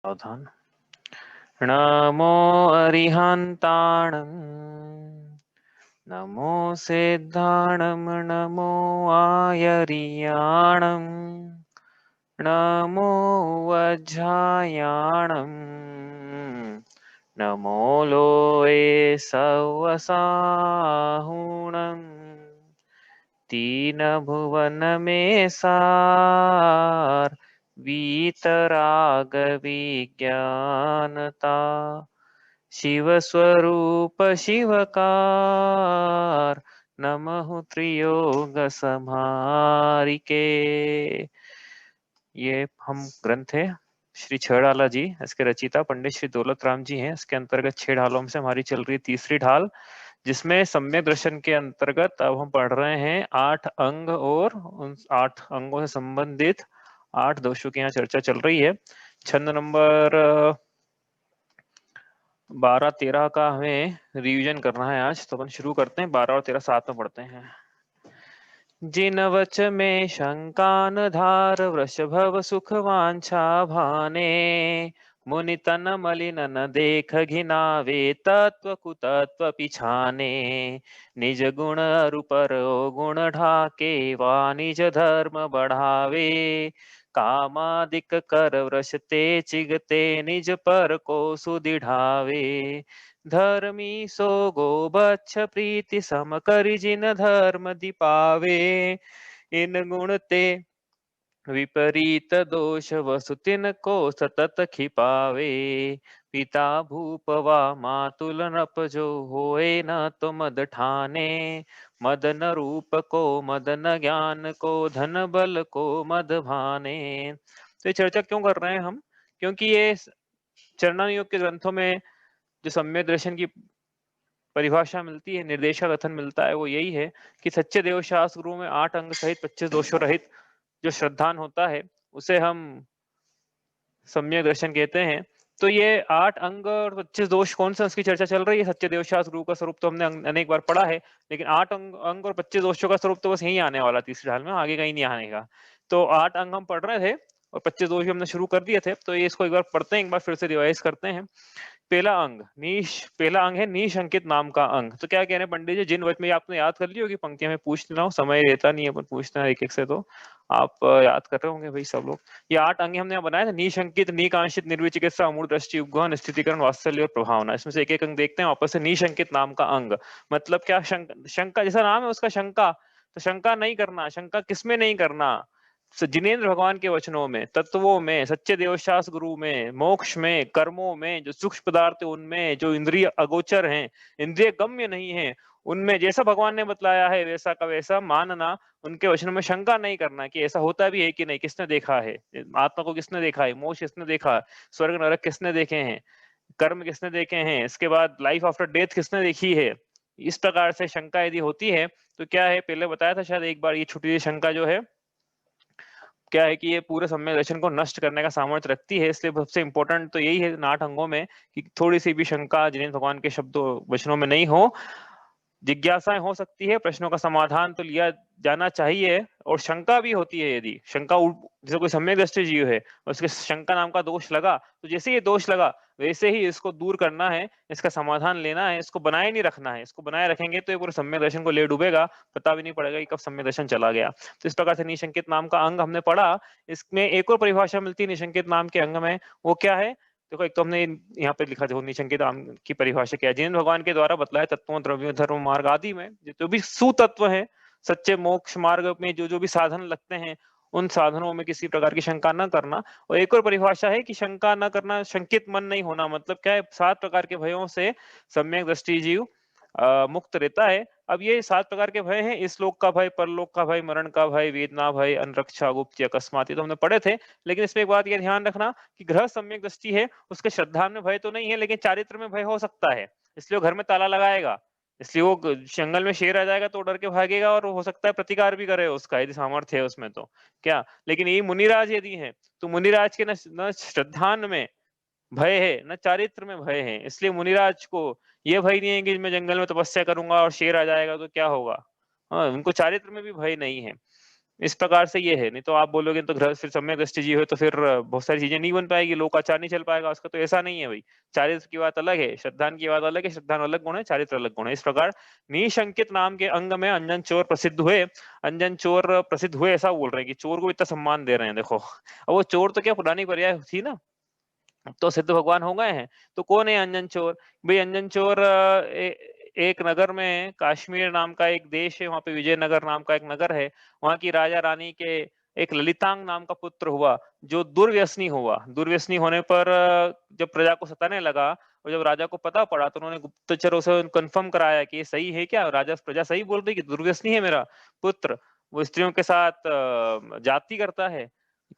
सावधान। नमो अरिहन्ताणं नमो सिद्धाणं नमो आयर्याणं नमो वज्रायाणं नमो लोये सवसाहुणं तीन भुवन में सार वीतराग विज्ञानता शिव स्वरूप शिवकार नमः त्रियोग समारिके। ये हम ग्रंथ है श्री छेड़ाला जी, इसके रचिता पंडित श्री दौलत राम जी हैं। इसके अंतर्गत 6 ढालों से हमारी चल रही तीसरी ढाल, जिसमें सम्यक दर्शन के अंतर्गत अब हम पढ़ रहे हैं 8 अंग और उन 8 अंगों से संबंधित 8 दोषों की यहाँ चर्चा चल रही है। छंद नंबर 12-13 का हमें रिवीजन करना है आज, तो अपन शुरू करते हैं। 12 और 13 साथ में पढ़ते हैं। जिन वच में शंका न धार वृषभव सुख वांछा भाने मुनि तन मलिन न देख घिनावे तत्व कुतत्व पिछाने निज गुण अरुपर गुण ढाके वा निज धर्म बढ़ावे कामादिक कर वृषते चिगते निज पर को सुदिढ़ावे धर्मी सो गो बच्छ प्रीति सम करि जिन धर्म दीपावे इन गुण ते विपरीत दोष वसु तिन को सतत खिपावे पिता भूपवा मातुल नप जो होए न तो मद ठाने मद न रूप को मद न ज्ञान को धन बल को मद भाने। तो ये चर्चा क्यों कर रहे हैं हम? क्योंकि ये चरणान योग के ग्रंथों में जो सम्यक दर्शन की परिभाषा मिलती है, निर्देश का कथन मिलता है, वो यही है कि सच्चे देवशास्त्र गुरु में 8 अंग सहित 25 दोषों रहित जो श्रद्धान होता है उसे हम सम्यक दर्शन कहते हैं। तो ये 8 अंग और 25 दोष कौन सा, उसकी चर्चा चल रही है। सच्चे देवशास्त्र गुरु का स्वरूप तो हमने अनेक बार पढ़ा है, लेकिन 8 अंग और 25 दोषों का स्वरूप तो बस यही आने वाला तीसरी ढाल में, आगे कहीं नहीं आने का। तो 8 अंग हम पढ़ रहे थे और 25 दोष भी हमने शुरू कर दिए थे, तो ये इसको एक बार पढ़ते हैं, एक बार फिर से रिवाइज करते हैं। पहला अंग है निशंकित नाम का अंग। तो क्या कह रहे हैं पंडित जी, जिन वच में आपने याद कर ली होगी पंक्ति, में पूछ रहा हूँ, समय रहता नहीं है पर पूछना एक एक से, तो आप याद कर रहे होंगे भाई सब लोग। ये 8 अंग हमने यहाँ बनाए थे, निशंकित, निकांक्षित, निर्विचिकित्सा, अमूढ़ दृष्टि, उपगहन, स्थितिकरण, वात्सल्य और प्रभावना। इसमें से एक एक अंग देखते हैं वापस से। निशंकित नाम का अंग मतलब क्या? शंका, जैसा नाम है उसका शंका, तो शंका नहीं करना। शंका किसमें नहीं करना? जिनेन्द्र भगवान के वचनों में, तत्वों में, सच्चे देवशास्त्र गुरु में, मोक्ष में, कर्मों में, जो सूक्ष्म पदार्थ है उनमें, जो इंद्रिय अगोचर हैं, इंद्रिय गम्य नहीं है, उनमें जैसा भगवान ने बतलाया है वैसा का वैसा मानना। उनके वचनों में शंका नहीं करना कि ऐसा होता भी है कि नहीं, किसने देखा है, आत्मा को किसने देखा है, मोक्ष किसने देखा, स्वर्ग नरक किसने देखे हैं, कर्म किसने देखे हैं, इसके बाद लाइफ आफ्टर डेथ किसने देखी है। इस प्रकार से शंका यदि होती है तो क्या है, पहले बताया था शायद एक बार, ये छुट्टी शंका जो है क्या है कि ये पूरे सम्यक दर्शन को नष्ट करने का सामर्थ्य रखती है। इसलिए सबसे इंपॉर्टेंट तो यही है 8 अंगों में कि थोड़ी सी भी शंका जिनेन्द्र भगवान के शब्दों वचनों में नहीं हो। जिज्ञासाएं हो सकती है, प्रश्नों का समाधान तो लिया जाना चाहिए, और शंका भी होती है। यदि शंका, जैसे कोई सम्यक दृष्टि जीव है और उसके शंका नाम का दोष लगा, तो जैसे ये दोष लगा वैसे ही इसको दूर करना है, इसका समाधान लेना है, इसको बनाए नहीं रखना है। इसको बनाए रखेंगे तो ये पूरे सम्यक दर्शन को ले डूबेगा, पता भी नहीं पड़ेगा कि कब सम्यक दर्शन चला गया। तो इस प्रकार से निशंकित नाम का अंग हमने पढ़ा। इसमें एक और परिभाषा मिलती है निशंकित नाम के अंग में, वो क्या है? देखो, एक तो हमने यहाँ पे लिखा, देखो निशंकित नाम की परिभाषा क्या है। जिनेन्द्र भगवान के द्वारा बतलाए तत्वों, द्रव्यों, धर्म मार्ग आदि में जो भी सुतत्व है, सच्चे मोक्ष मार्ग में जो जो भी साधन लगते हैं, उन साधनों में किसी प्रकार की शंका न करना। और एक और परिभाषा है कि शंका न करना, शंकित मन नहीं होना। मतलब क्या है? 7 प्रकार के भयों से सम्यक दृष्टि जीव मुक्त रहता है। अब ये 7 प्रकार के भय हैं, इस लोक का भय, परलोक का भय, मरण का भय, वेदना भय, अनरक्षा, गुप्त, अकस्मात, ये तो हमने पढ़े थे। लेकिन इसमें एक बात ये ध्यान रखना कि गृह सम्यक दृष्टि है, उसके श्रद्धा में भय तो नहीं है, लेकिन चारित्र में भय हो सकता है। इसलिए वो घर में ताला लगाएगा, इसलिए वो जंगल में शेर आ जाएगा तो डर के भागेगा, और हो सकता है प्रतिकार भी करे उसका, यदि सामर्थ्य है उसमें तो क्या। लेकिन ये मुनिराज यदि है तो मुनिराज के न श्रद्धान में भय है, न चारित्र में भय है। इसलिए मुनिराज को ये भय नहीं है कि मैं जंगल में तपस्या करूंगा और शेर आ जाएगा तो क्या होगा। हाँ, उनको चारित्र में भी भय नहीं है। इस प्रकार से ये है। नहीं तो आप बोलोगे तो घर फिर सम्यक दृष्टि जी हो तो फिर बहुत सारी चीजें नहीं बन पाएगी, लोकाचार नहीं चल पाएगा उसका। तो ऐसा नहीं है भाई, चारित्र की बात अलग है, श्रद्धान की बात अलग है, श्रद्धान अलग गुण है, चारित्र अलग गुण है। इस प्रकार निशंकित नाम के अंग में अंजन चोर प्रसिद्ध हुए। अंजन चोर प्रसिद्ध हुए ऐसा बोल रहे हैं कि चोर को इतना सम्मान दे रहे हैं, देखो। अब वो चोर तो क्या पुरानी पर्याय थी ना, अब तो सिद्ध भगवान हो गए हैं। तो कौन है अंजन चोर? भाई अंजन चोर एक नगर में, काश्मीर नाम का एक देश है, वहां पे विजयनगर नाम का एक नगर है, वहां की राजा रानी के एक ललितांग नाम का पुत्र हुआ, जो दुर्व्यसनी हुआ। दुर्व्यसनी होने पर जब प्रजा को सताने लगा और जब राजा को पता पड़ा तो उन्होंने गुप्तचरों से कंफर्म कराया कि ये सही है क्या, राजा प्रजा सही बोल रही कि दुर्व्यसनी है मेरा पुत्र, वो स्त्रियों के साथ जाति करता है,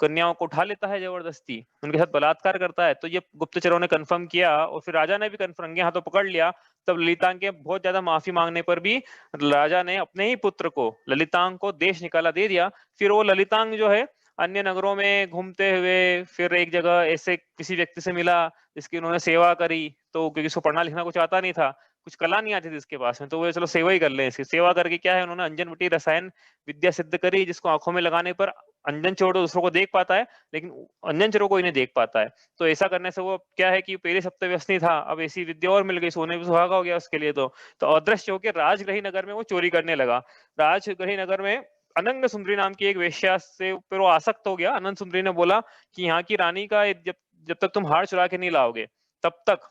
कन्याओं को उठा लेता है जबरदस्ती, उनके साथ बलात्कार करता है। तो ये गुप्तचरों ने कंफर्म किया और फिर राजा ने भी कंफर्म रंगे हाथों पकड़ लिया। तब ललितांग के बहुत ज्यादा माफी मांगने पर भी राजा ने अपने ही पुत्र को, ललितांग को, देश निकाला दे दिया। फिर वो ललितांग जो है अन्य नगरों में घूमते हुए फिर एक जगह ऐसे किसी व्यक्ति से मिला जिसकी उन्होंने सेवा करी, तो क्योंकि उसको पढ़ना लिखना कुछ आता नहीं था, कुछ कला नहीं आती थी इसके पास में, तो वो चलो सेवा ही कर ले। इसकी सेवा करके क्या है, उन्होंने अंजन बटी रसायन विद्या सिद्ध करी, जिसको आंखों में लगाने पर अंजन चोर तो दूसरों को देख पाता है लेकिन अंजन चोर कोई नहीं देख पाता है। तो ऐसा करने से वो क्या है कि पहले सप्तम व्यसनी था, अब ऐसी विद्या और मिल गई, सोने पे सुहागा हो गया उसके लिए। तो अदृश्य होकर राजग्रही नगर में वो चोरी करने लगा। राजग्रही नगर में अनंग सुंदरी नाम की एक वेश्या से फिर वो आसक्त हो गया। अनंत सुंदरी ने बोला कि यहाँ की रानी का जब जब तक तुम हार चुरा के नहीं लाओगे तब तक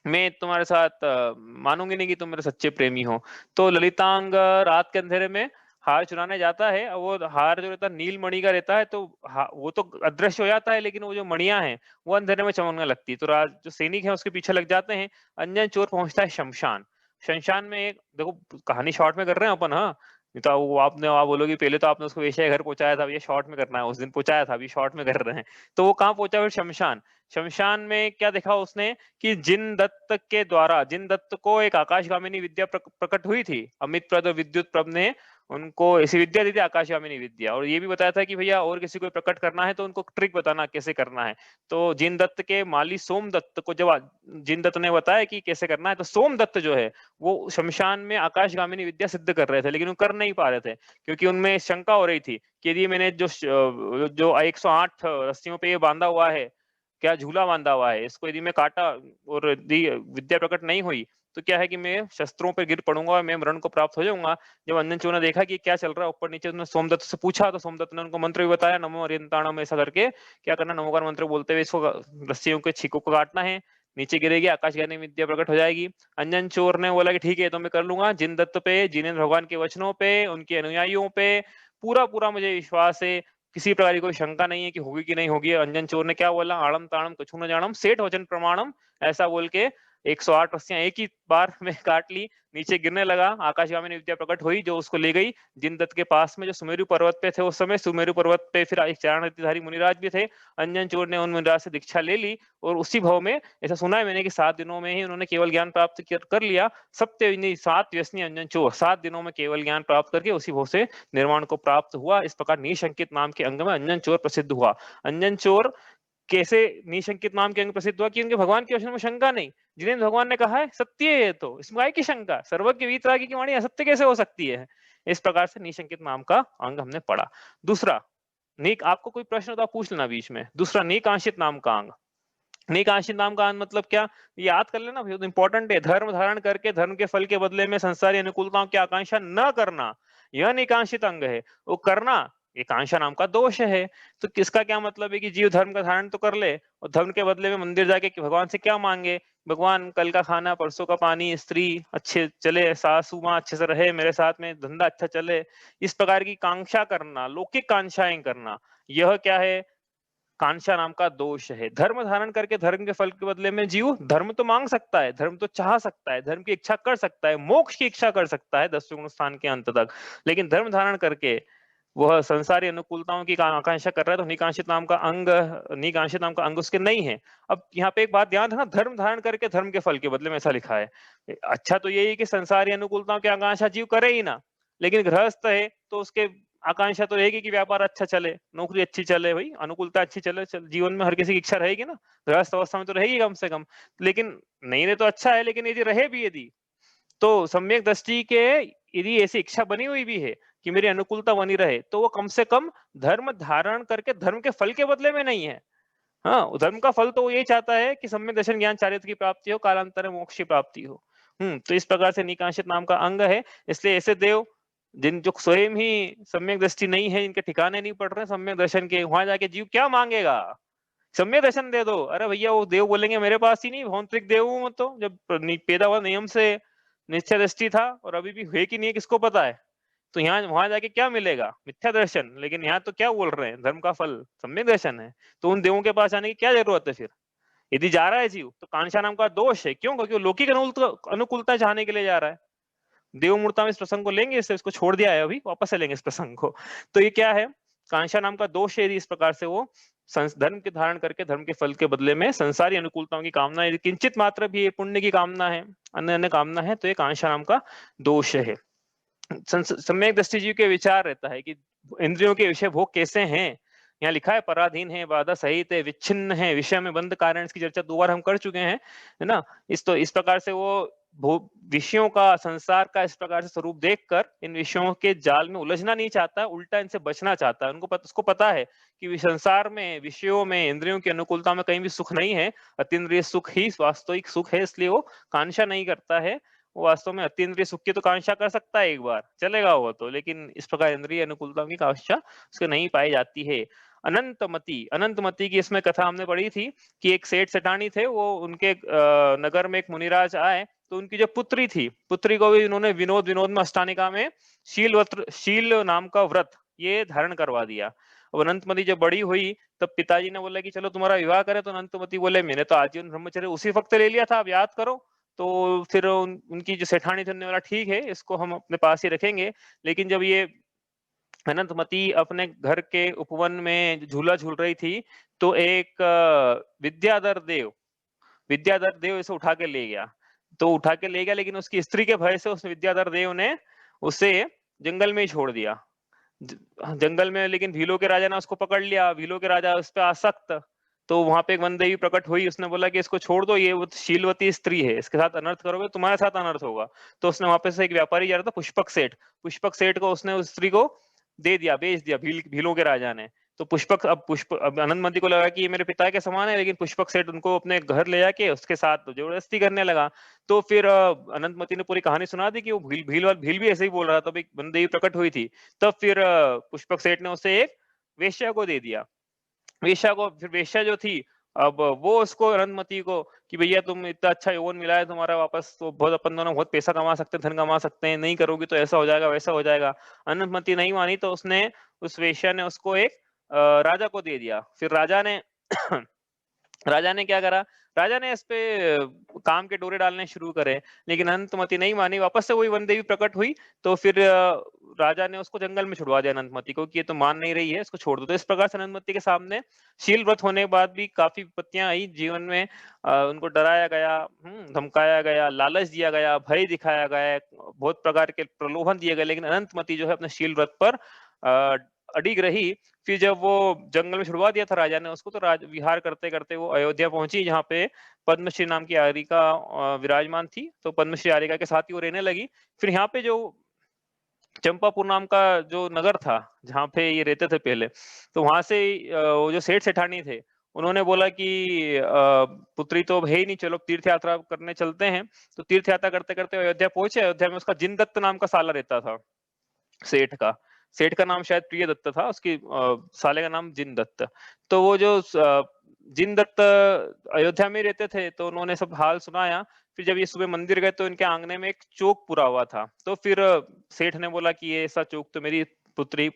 मैं तुम्हारे साथ मानूंगी नहीं कि तुम मेरे सच्चे प्रेमी हो। तो ललितांग रात के अंधेरे में हार चुराने जाता है, और वो हार जो रहता है नील मणि का रहता है, तो वो तो अदृश्य हो जाता है लेकिन वो जो मणियां हैं वो अंधेरे में चमकने लगती है। तो जो सैनिक है उसके पीछे लग जाते हैं। अंजन चोर पहुंचता है शमशान। शमशान में एक देखो, कहानी शॉर्ट में कर रहे हैं अपन, हाँ, नहीं तो वो आपने आप बोलोगे पहले तो आपने उसको वेश्या घर पहुंचाया था, ये शॉर्ट में करना है, उस दिन पहुंचाया था, अभी शॉर्ट में कर रहे हैं। तो वो कहाँ पहुंचा? फिर शमशान। शमशान में क्या देखा उसने कि जिन दत्त के द्वारा, जिन दत्त को एक आकाशगामिनी विद्या प्रकट हुई थी, अमित प्रद विद्युत प्रभ ने उनको ऐसी विद्या दी थी, आकाशगामिनी विद्या, और ये भी बताया था कि भैया और किसी को प्रकट करना है तो उनको ट्रिक बताना कैसे करना है। तो जिन दत्त के माली सोम दत्त को जब जिन दत्त ने बताया कि कैसे करना है, तो सोम दत्त जो है वो शमशान में आकाशगामिनी विद्या सिद्ध कर रहे थे, लेकिन वो कर नहीं पा रहे थे क्योंकि उनमें शंका हो रही थी कि यदि मैंने जो 108 रस्सियों पे ये बांधा हुआ है, क्या झूला बांधा हुआ है, इसको यदि मैं काटा और यदि विद्या प्रकट नहीं हुई तो क्या है कि मैं शस्त्रों पर गिर पड़ूंगा और मैं मरण को प्राप्त हो जाऊंगा। जब अंजन चोर ने देखा कि क्या चल रहा है ऊपर नीचे, उन्होंने सोमदत्त से पूछा तो सोमदत्त ने उनको मंत्र भी बताया, नमो अरियंताणम, ऐसा करके क्या करना, नमोकार मंत्र बोलते हुए इसको रस्सियों के छीकों को काटना है, नीचे गिरेगी, आकाशगामी विद्या प्रकट हो जाएगी। अंजन चोर ने बोला कि ठीक है तो मैं कर लूंगा, जिन दत्त पे, जिनेन्द्र भगवान के वचनों पे, उनके अनुयायियों पे पूरा पूरा मुझे विश्वास है, किसी प्रकार की कोई शंका नहीं है कि होगी कि नहीं होगी। अंजन चोर ने क्या बोला, आड़म ताड़म कछु न जानम सेठ वचन प्रमाणम, ऐसा बोल के 108 रस्सियां एक ही बार में काट ली, नीचे गिरने लगा, आकाशगामिनी विद्या प्रकट हुई जो उसको ले गई जिन दत्त के पास में, जो सुमेरु पर्वत पे थे उस समय। सुमेरु पर्वत पे फिर एक चारणधारी मुनिराज भी थे। अंजन चोर ने उन मुनिराज से दीक्षा ले ली और उसी भाव में, ऐसा सुना है मैंने कि 7 दिनों में ही उन्होंने केवल ज्ञान प्राप्त कर लिया। सत्य 7 व्यसनी अंजन चोर 7 दिनों में केवल ज्ञान प्राप्त करके उसी भाव से निर्वाण को प्राप्त हुआ। इस प्रकार निशंकित नाम के अंग में अंजन चोर प्रसिद्ध हुआ। अंजन चोर कैसे निशंकित नाम के अंग प्रसिद्ध हुआ? कि उनके भगवान के वचन में शंका नहीं, जिन्हें भगवान ने कहा है सत्य है, तो इसमें काय की शंका, सर्वज्ञ वीतरागी की वाणी असत्य कैसे हो सकती है? इस प्रकार से निशंकित नाम का अंग हमने पढ़ा। दूसरा, नीक, आपको कोई प्रश्न हो तो आप पूछ लेना बीच में। दूसरा, नीकांशित नाम का अंग। नीकांशित नाम का अंग मतलब क्या, याद कर लेना, बहुत इंपॉर्टेंट है। धर्म धारण करके धर्म के फल के बदले में संसारी अनुकूलताओं की आकांक्षा न करना, यह निकांक्षित अंग है। वो करना एकांक्षा नाम का दोष है। तो किसका क्या मतलब है कि जीव धर्म का धारण तो कर ले और धर्म के बदले में मंदिर जाके भगवान से क्या मांगे, भगवान कल का खाना परसों का पानी, स्त्री अच्छे चले, सासू माँ अच्छे से रहे मेरे साथ में, धंधा अच्छा चले, इस प्रकार की कांक्षा करना, लौकिक कांक्षाएं करना, यह क्या है, कांक्षा नाम का दोष है। धर्म धारण करके धर्म के फल के बदले में जीव धर्म तो मांग सकता है, धर्म तो चाह सकता है, धर्म की इच्छा कर सकता है, मोक्ष की इच्छा कर सकता है 10वें गुण स्थान के अंत तक, लेकिन धर्म धारण करके वह संसारी अनुकूलताओं की आकांक्षा कर रहा है तो निकांक्षित नाम का अंग, निकांक्षित नाम का अंग उसके नहीं है। अब यहाँ पे एक बात ध्यान रखना, धर्म धारण करके धर्म के फल के बदले में, ऐसा लिखा है। अच्छा तो यही कि संसारी अनुकूलताओं की आकांक्षा जीव करे ही ना, लेकिन गृहस्थ है तो उसके आकांक्षा तो रहेगी कि व्यापार अच्छा चले, नौकरी अच्छी चले, भाई अनुकूलता अच्छी चले, जीवन में हर किसी की इच्छा रहेगी ना, गृहस्थ अवस्था में तो रहेगी कम से कम। लेकिन नहीं रहे तो अच्छा है, लेकिन यदि रहे भी, यदि तो सम्यक दृष्टि के यदि ऐसी इच्छा बनी हुई भी है कि मेरी अनुकूलता बनी रहे, तो वो कम से कम धर्म धारण करके धर्म के फल के बदले में नहीं है। हाँ, धर्म का फल तो वो यही चाहता है कि सम्यक दर्शन ज्ञान चारित्र की प्राप्ति हो, कालांतर में मोक्ष की प्राप्ति हो। तो इस प्रकार से निकांशित नाम का अंग है। इसलिए ऐसे देव जिन जो स्वयं ही सम्यक दृष्टि नहीं है, इनके ठिकाने नहीं पड़ रहे सम्यक दर्शन के, वहां जाके जीव क्या मांगेगा? सम्यक दर्शन दे दो। अरे भैया वो देव बोलेंगे मेरे पास ही नहीं, भौतिक देव हूं मैं तो, जब पैदा हुआ नियम से निश्चय दृष्टि था और अभी भी है कि नहीं है किसको पता है। तो यहाँ वहां जाके क्या मिलेगा? मिथ्या दर्शन। लेकिन यहाँ तो क्या बोल रहे हैं? धर्म का फल सम्यक दर्शन है। तो उन देवों के पास जाने की क्या जरूरत है फिर? यदि जा रहा है जीव तो कांक्षा नाम का दोष है। क्यों? क्योंकि वो लौकिक अनुकूलता चाहने के लिए जा रहा है। देव मूर्ता में इस प्रसंग को लेंगे, इसको छोड़ दिया है, अभी वापस से लेंगे इस प्रसंग को। तो ये क्या है? कांक्षा नाम का दोष है। यदि इस प्रकार से वो धर्म के धारण करके धर्म के फल के बदले में संसारी अनुकूलताओं की कामना, यदि किंचित मात्र भी ये पुण्य की कामना है, अन्य अन्य कामना है, तो ये कांक्षा नाम का दोष है। सम्यक दृष्टि जीव के विचार रहता है कि इंद्रियों के विषय भोग कैसे हैं। यहाँ लिखा है पराधीन है, बाधा सहित है, विच्छिन्न है, विषय में बंद कारण। इसकी चर्चा 2 बार हम कर चुके हैं, है ना। इस प्रकार से वो विषयों का, संसार का इस प्रकार से स्वरूप देखकर इन विषयों के जाल में उलझना नहीं चाहता, उल्टा इनसे बचना चाहता है। उसको पता है कि संसार में, विषयों में, इंद्रियों की अनुकूलता में कहीं भी सुख नहीं है, अतीन्द्रिय सुख ही वास्तविक सुख है। इसलिए वो कांक्षा नहीं करता है। वो वास्तव में अतीन्द्रिय सुख की तो कांक्षा कर सकता है, एक बार चलेगा वो तो, लेकिन इस प्रकार इंद्रिय अनुकूलता की कांक्षा उसके नहीं पाई जाती है। अनंतमती की इसमें कथा हमने पढ़ी थी कि एक सेठ सेठानी थे, वो उनके नगर में एक मुनिराज आए, तो उनकी जो पुत्री थी, पुत्री को भी उन्होंने विनोद में अष्टानिका में शील नाम का व्रत ये धारण करवा दिया। अब अनंतमती जब बड़ी हुई तब पिताजी ने बोला कि चलो तुम्हारा विवाह करे, तो अनंतमती बोले मैंने तो आजीवन ब्रह्मचर्य उसी वक्त ले लिया था, अब याद करो। तो फिर उनकी जो सेठानी थी, उन्होंने बोला ठीक है, इसको हम अपने पास ही रखेंगे। लेकिन जब ये अनंतमती अपने घर के उपवन में झूला झूल रही थी, तो एक विद्याधर देव इसे उठा के ले गया। तो उठा के ले गया, लेकिन उसकी स्त्री के भय से उस विद्याधर देव ने उसे जंगल में ही छोड़ दिया। जंगल में, लेकिन भीलों के राजा ने उसको पकड़ लिया। भीलों के राजा उस पर आसक्त, तो वहां पे एक वन देवी प्रकट हुई। उसने बोला कि इसको छोड़ दो, ये वो शीलवती स्त्री है, इसके साथ अनर्थ करोगे तुम्हारे साथ अनर्थ होगा। तो उसने वहां पे से एक व्यापारी जा रहा था, पुष्पक सेठ को उसने उस स्त्री को दे दिया, बेच दिया भीलों के राजा ने। तो अब अनंतमती को लगा कि ये मेरे पिता के समान है, लेकिन पुष्पक सेठ उनको अपने घर ले जाके उसके साथ जबरदस्ती करने लगा। तो फिर अनंतमती ने पूरी कहानी सुना दी कि वो भील भी ऐसे ही बोल रहा था, भाई बंदेवी प्रकट हुई थी। तब फिर पुष्पक सेठ ने उसे एक वेश्या को दे दिया। फिर वेश्या जो थी, अब वो उसको अनंतमती को कि भैया तुम इतना अच्छा यौवन मिला है तुम्हारा, वापस तो बहुत अपन दोनों बहुत पैसा कमा सकते हैं, धन कमा सकते हैं, नहीं करोगी तो ऐसा हो जाएगा वैसा हो जाएगा। अनंतमती नहीं मानी, तो उसने उस वेश्या ने उसको एक राजा को दे दिया। फिर राजा ने क्या करा, राजा ने इस पे काम के डोरे डालने शुरू करे, लेकिन अनंतमती नहीं मानी। वापस से वही वन देवी प्रकट हुई, तो फिर राजा ने उसको जंगल में छुड़वा दिया अनंतमती को कि ये तो मान नहीं रही है, इसको छोड़ दो। तो इस प्रकार से अनंतमती के सामने शील व्रत होने के बाद भी काफी विपत्तियां आई जीवन में। उनको डराया गया, धमकाया गया, लालच दिया गया, भय दिखाया गया, बहुत प्रकार के प्रलोभन दिए गए, लेकिन अनंतमती जो है अपने शील व्रत पर अडिग रही। फिर जब वो जंगल में छुड़वा दिया था राजा ने उसको, तो विहार करते करते वो अयोध्या पहुंची, जहाँ पे पद्मश्री नाम की आरिका विराजमान थी। तो पद्मश्री आरिका के साथ ही वो रहने लगी। फिर यहाँ पे जो चंपापुर नाम का जो नगर था, जहाँ पे ये रहते थे पहले, तो वहां से वो जो सेठ सेठानी थे, उन्होंने बोला कि पुत्री तो है ही नहीं, चलो तीर्थ यात्रा करने चलते हैं। तो तीर्थ यात्रा करते करते अयोध्या पहुंचे। अयोध्या में उसका जिनदत्त नाम का साला रहता था, सेठ का नाम शायद प्रिय दत्त था, उसकी साले का नाम जिन दत्त। तो वो जो जिन दत्त अयोध्या में रहते थे, तो उन्होंने सब हाल सुनाया। फिर जब ये सुबह मंदिर गए, तो इनके आंगने में एक चौक पूरा हुआ था। तो फिर सेठ ने बोला कि ये ऐसा चौक तो मेरी पुत्री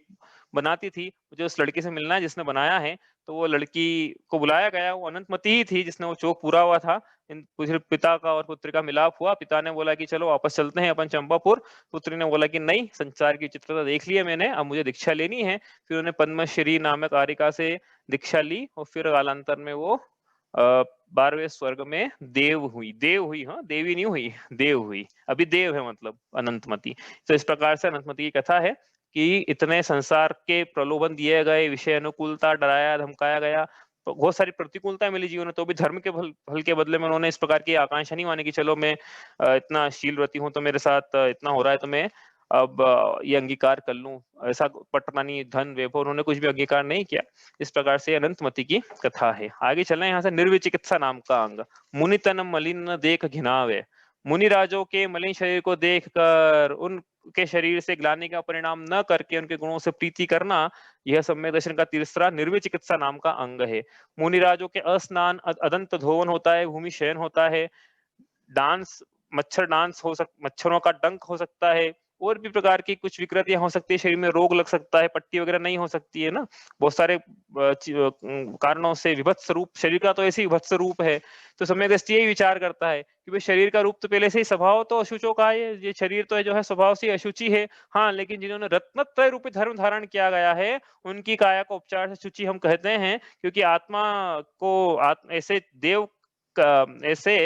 बनाती थी, मुझे उस लड़की से मिलना है जिसने बनाया है। तो वो लड़की को बुलाया गया, वो अनंतमती ही थी जिसने वो चौक पूरा हुआ था। इन पिता का और पुत्री का मिलाप हुआ। पिता ने बोला कि चलो वापस चलते हैं अपन चंपापुर। पुत्री ने बोला कि नहीं, संसार की चित्रता देख ली है मैंने, अब मुझे दीक्षा लेनी है। फिर उन्हें पद्मश्री नामक आरिका से दीक्षा ली, और फिर कालांतर में वो 12वें स्वर्ग में देव हुई, हाँ देवी नहीं हुई, देव हुई। अभी देव है मतलब अनंतमती। तो इस प्रकार से अनंतमती की कथा है कि इतने संसार के प्रलोभन दिए गए, विषय अनुकूलता, डराया धमकाया गया, तो बहुत सारी प्रतिकूलता मिली जीवन में, तो भी धर्म के फल के बदले में उन्होंने इस प्रकार की आकांक्षा नहीं मानी कि चलो मैं इतना शीलव्रती हूँ तो मेरे साथ इतना हो रहा है तो मैं अब ये अंगीकार कर लूं, ऐसा पटरानी धन वैभव उन्होंने कुछ भी अंगीकार नहीं किया। इस प्रकार से अनंतमति की कथा है। आगे चलें यहाँ से। निर्विचिकित्सा नाम का अंग। मुनि तन मलिन न देख घिनावे। मुनि राजों के मलिन शरीर को देखकर उनके शरीर से ग्लानि का परिणाम न करके उनके गुणों से प्रीति करना, यह सम्यक दर्शन का तीसरा निर्विचिकित्सा नाम का अंग है। मुनि राजों के अस्नान, अदंत धोवन होता है, भूमि शयन होता है, डांस, मच्छर डांस हो मच्छरों का डंक हो सकता है, और भी प्रकार की कुछ विकृतियां हो सकती है, शरीर में रोग लग सकता है, पट्टी वगैरह नहीं हो सकती है ना, बहुत सारे कारणों से विभत्स रूप, शरीर का तो ऐसे ही विभत्स रूप है। तो सम्यक दृष्टि यही विचार करता है कि भाई शरीर का रूप तो पहले से ही, स्वभाव तो अशुचों का है, ये शरीर तो है जो है स्वभाव से अशुचि है। हाँ, लेकिन जिन्होंने रत्नत्रय रूपी धर्म धारण किया गया है, उनकी काया को उपचार से शुचि हम कहते हैं, क्योंकि आत्मा को ऐसे देव ऐसे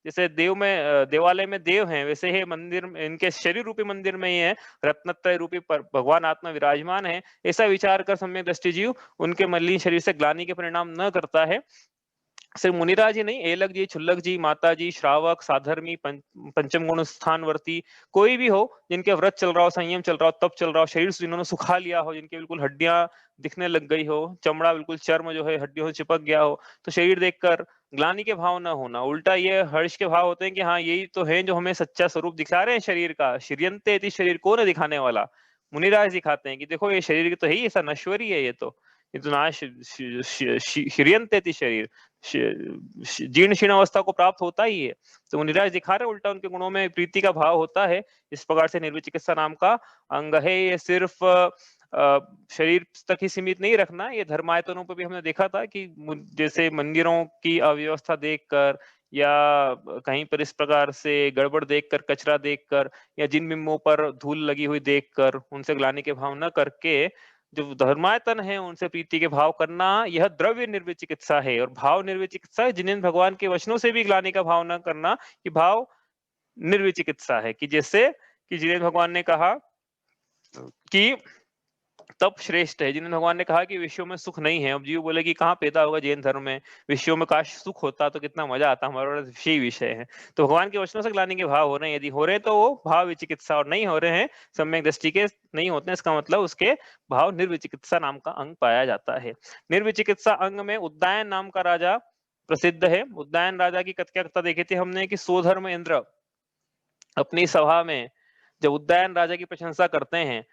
जैसे देव में देवालय में देव हैं, वैसे ही मंदिर, इनके शरीर रूपी मंदिर में ही है रत्नत्रय रूपी भगवान आत्मा विराजमान है। ऐसा विचार कर सम्यक दृष्टि जीव उनके मलिन शरीर से ग्लानि के परिणाम न करता है। सिर्फ मुनिराज ही नहीं, एलक जी, छुल्लक जी, माता जी, श्रावक, साधर्मी, पंचम गुण स्थानवर्ती, कोई भी हो जिनके व्रत चल रहा हो, संयम चल रहा हो, तप चल रहा हो, शरीर से जिन्होंने सुखा लिया हो, जिनके बिल्कुल हड्डियां दिखने लग गई हो, चमड़ा बिल्कुल चर्म जो है हड्डियों से चिपक गया हो, तो शरीर देखकर ग्लानि के भाव न होना, उल्टा ये हर्ष के भाव होते हैं कि हाँ यही तो है जो हमें सच्चा स्वरूप दिखा रहे हैं शरीर का। श्रियंते इति, शरीर को न दिखाने वाला मुनिराज दिखाते हैं कि देखो ये शरीर तो है ही ऐसा नश्वरी है, ये तो नाश, श्रियंते इति, शरीर जीर्ण शीर्ण अवस्था को प्राप्त होता ही है। तो मुनिराज दिखा रहे उल्टा उनके गुणों में प्रीति का भाव होता है। इस प्रकार से निर्विचिकित्सा नाम का अंग है। ये सिर्फ शरीर तक ही सीमित नहीं रखना, ये धर्मायतनों पर भी हमने देखा था कि जैसे मंदिरों की अव्यवस्था देखकर या कहीं पर इस प्रकार से गड़बड़ देखकर, कचरा देखकर, या जिन बिंबों पर धूल लगी हुई देखकर उनसे ग्लानि के भाव न करके जो धर्मायतन है उनसे प्रीति के भाव करना, यह द्रव्य निर्विचिकित्सा है। और भाव निर्विचिकित्सा है, जिन्हें भगवान के वचनों से भी ग्लानि का भाव न करना, कि भाव निर्विचिकित्सा है। कि जैसे कि जिन्हें भगवान ने कहा कि तप श्रेष्ठ है, जिन्हें भगवान ने कहा कि विश्व में सुख नहीं है। अब जीव बोले कि कहाँ पैदा होगा जैन धर्म में, विश्व में काश सुख होता तो कितना मजा आता, हमारा विषय विषय है। तो भगवान के वचनों से ग्लानि के भाव हो रहे हैं, यदि हो रहे तो वो भाव विचिकित्सा, और नहीं हो रहे हैं, सम्यक दृष्टि के नहीं होते हैं, इसका मतलब उसके भाव निर्विचिकित्सा नाम का अंग पाया जाता है। निर्विचिकित्सा अंग में उद्दायन नाम का राजा प्रसिद्ध है। उद्दायन राजा की क्या कथा देखी थी हमने कि सोधर्म इंद्र अपनी सभा में जब उद्दायन राजा की प्रशंसा करते हैं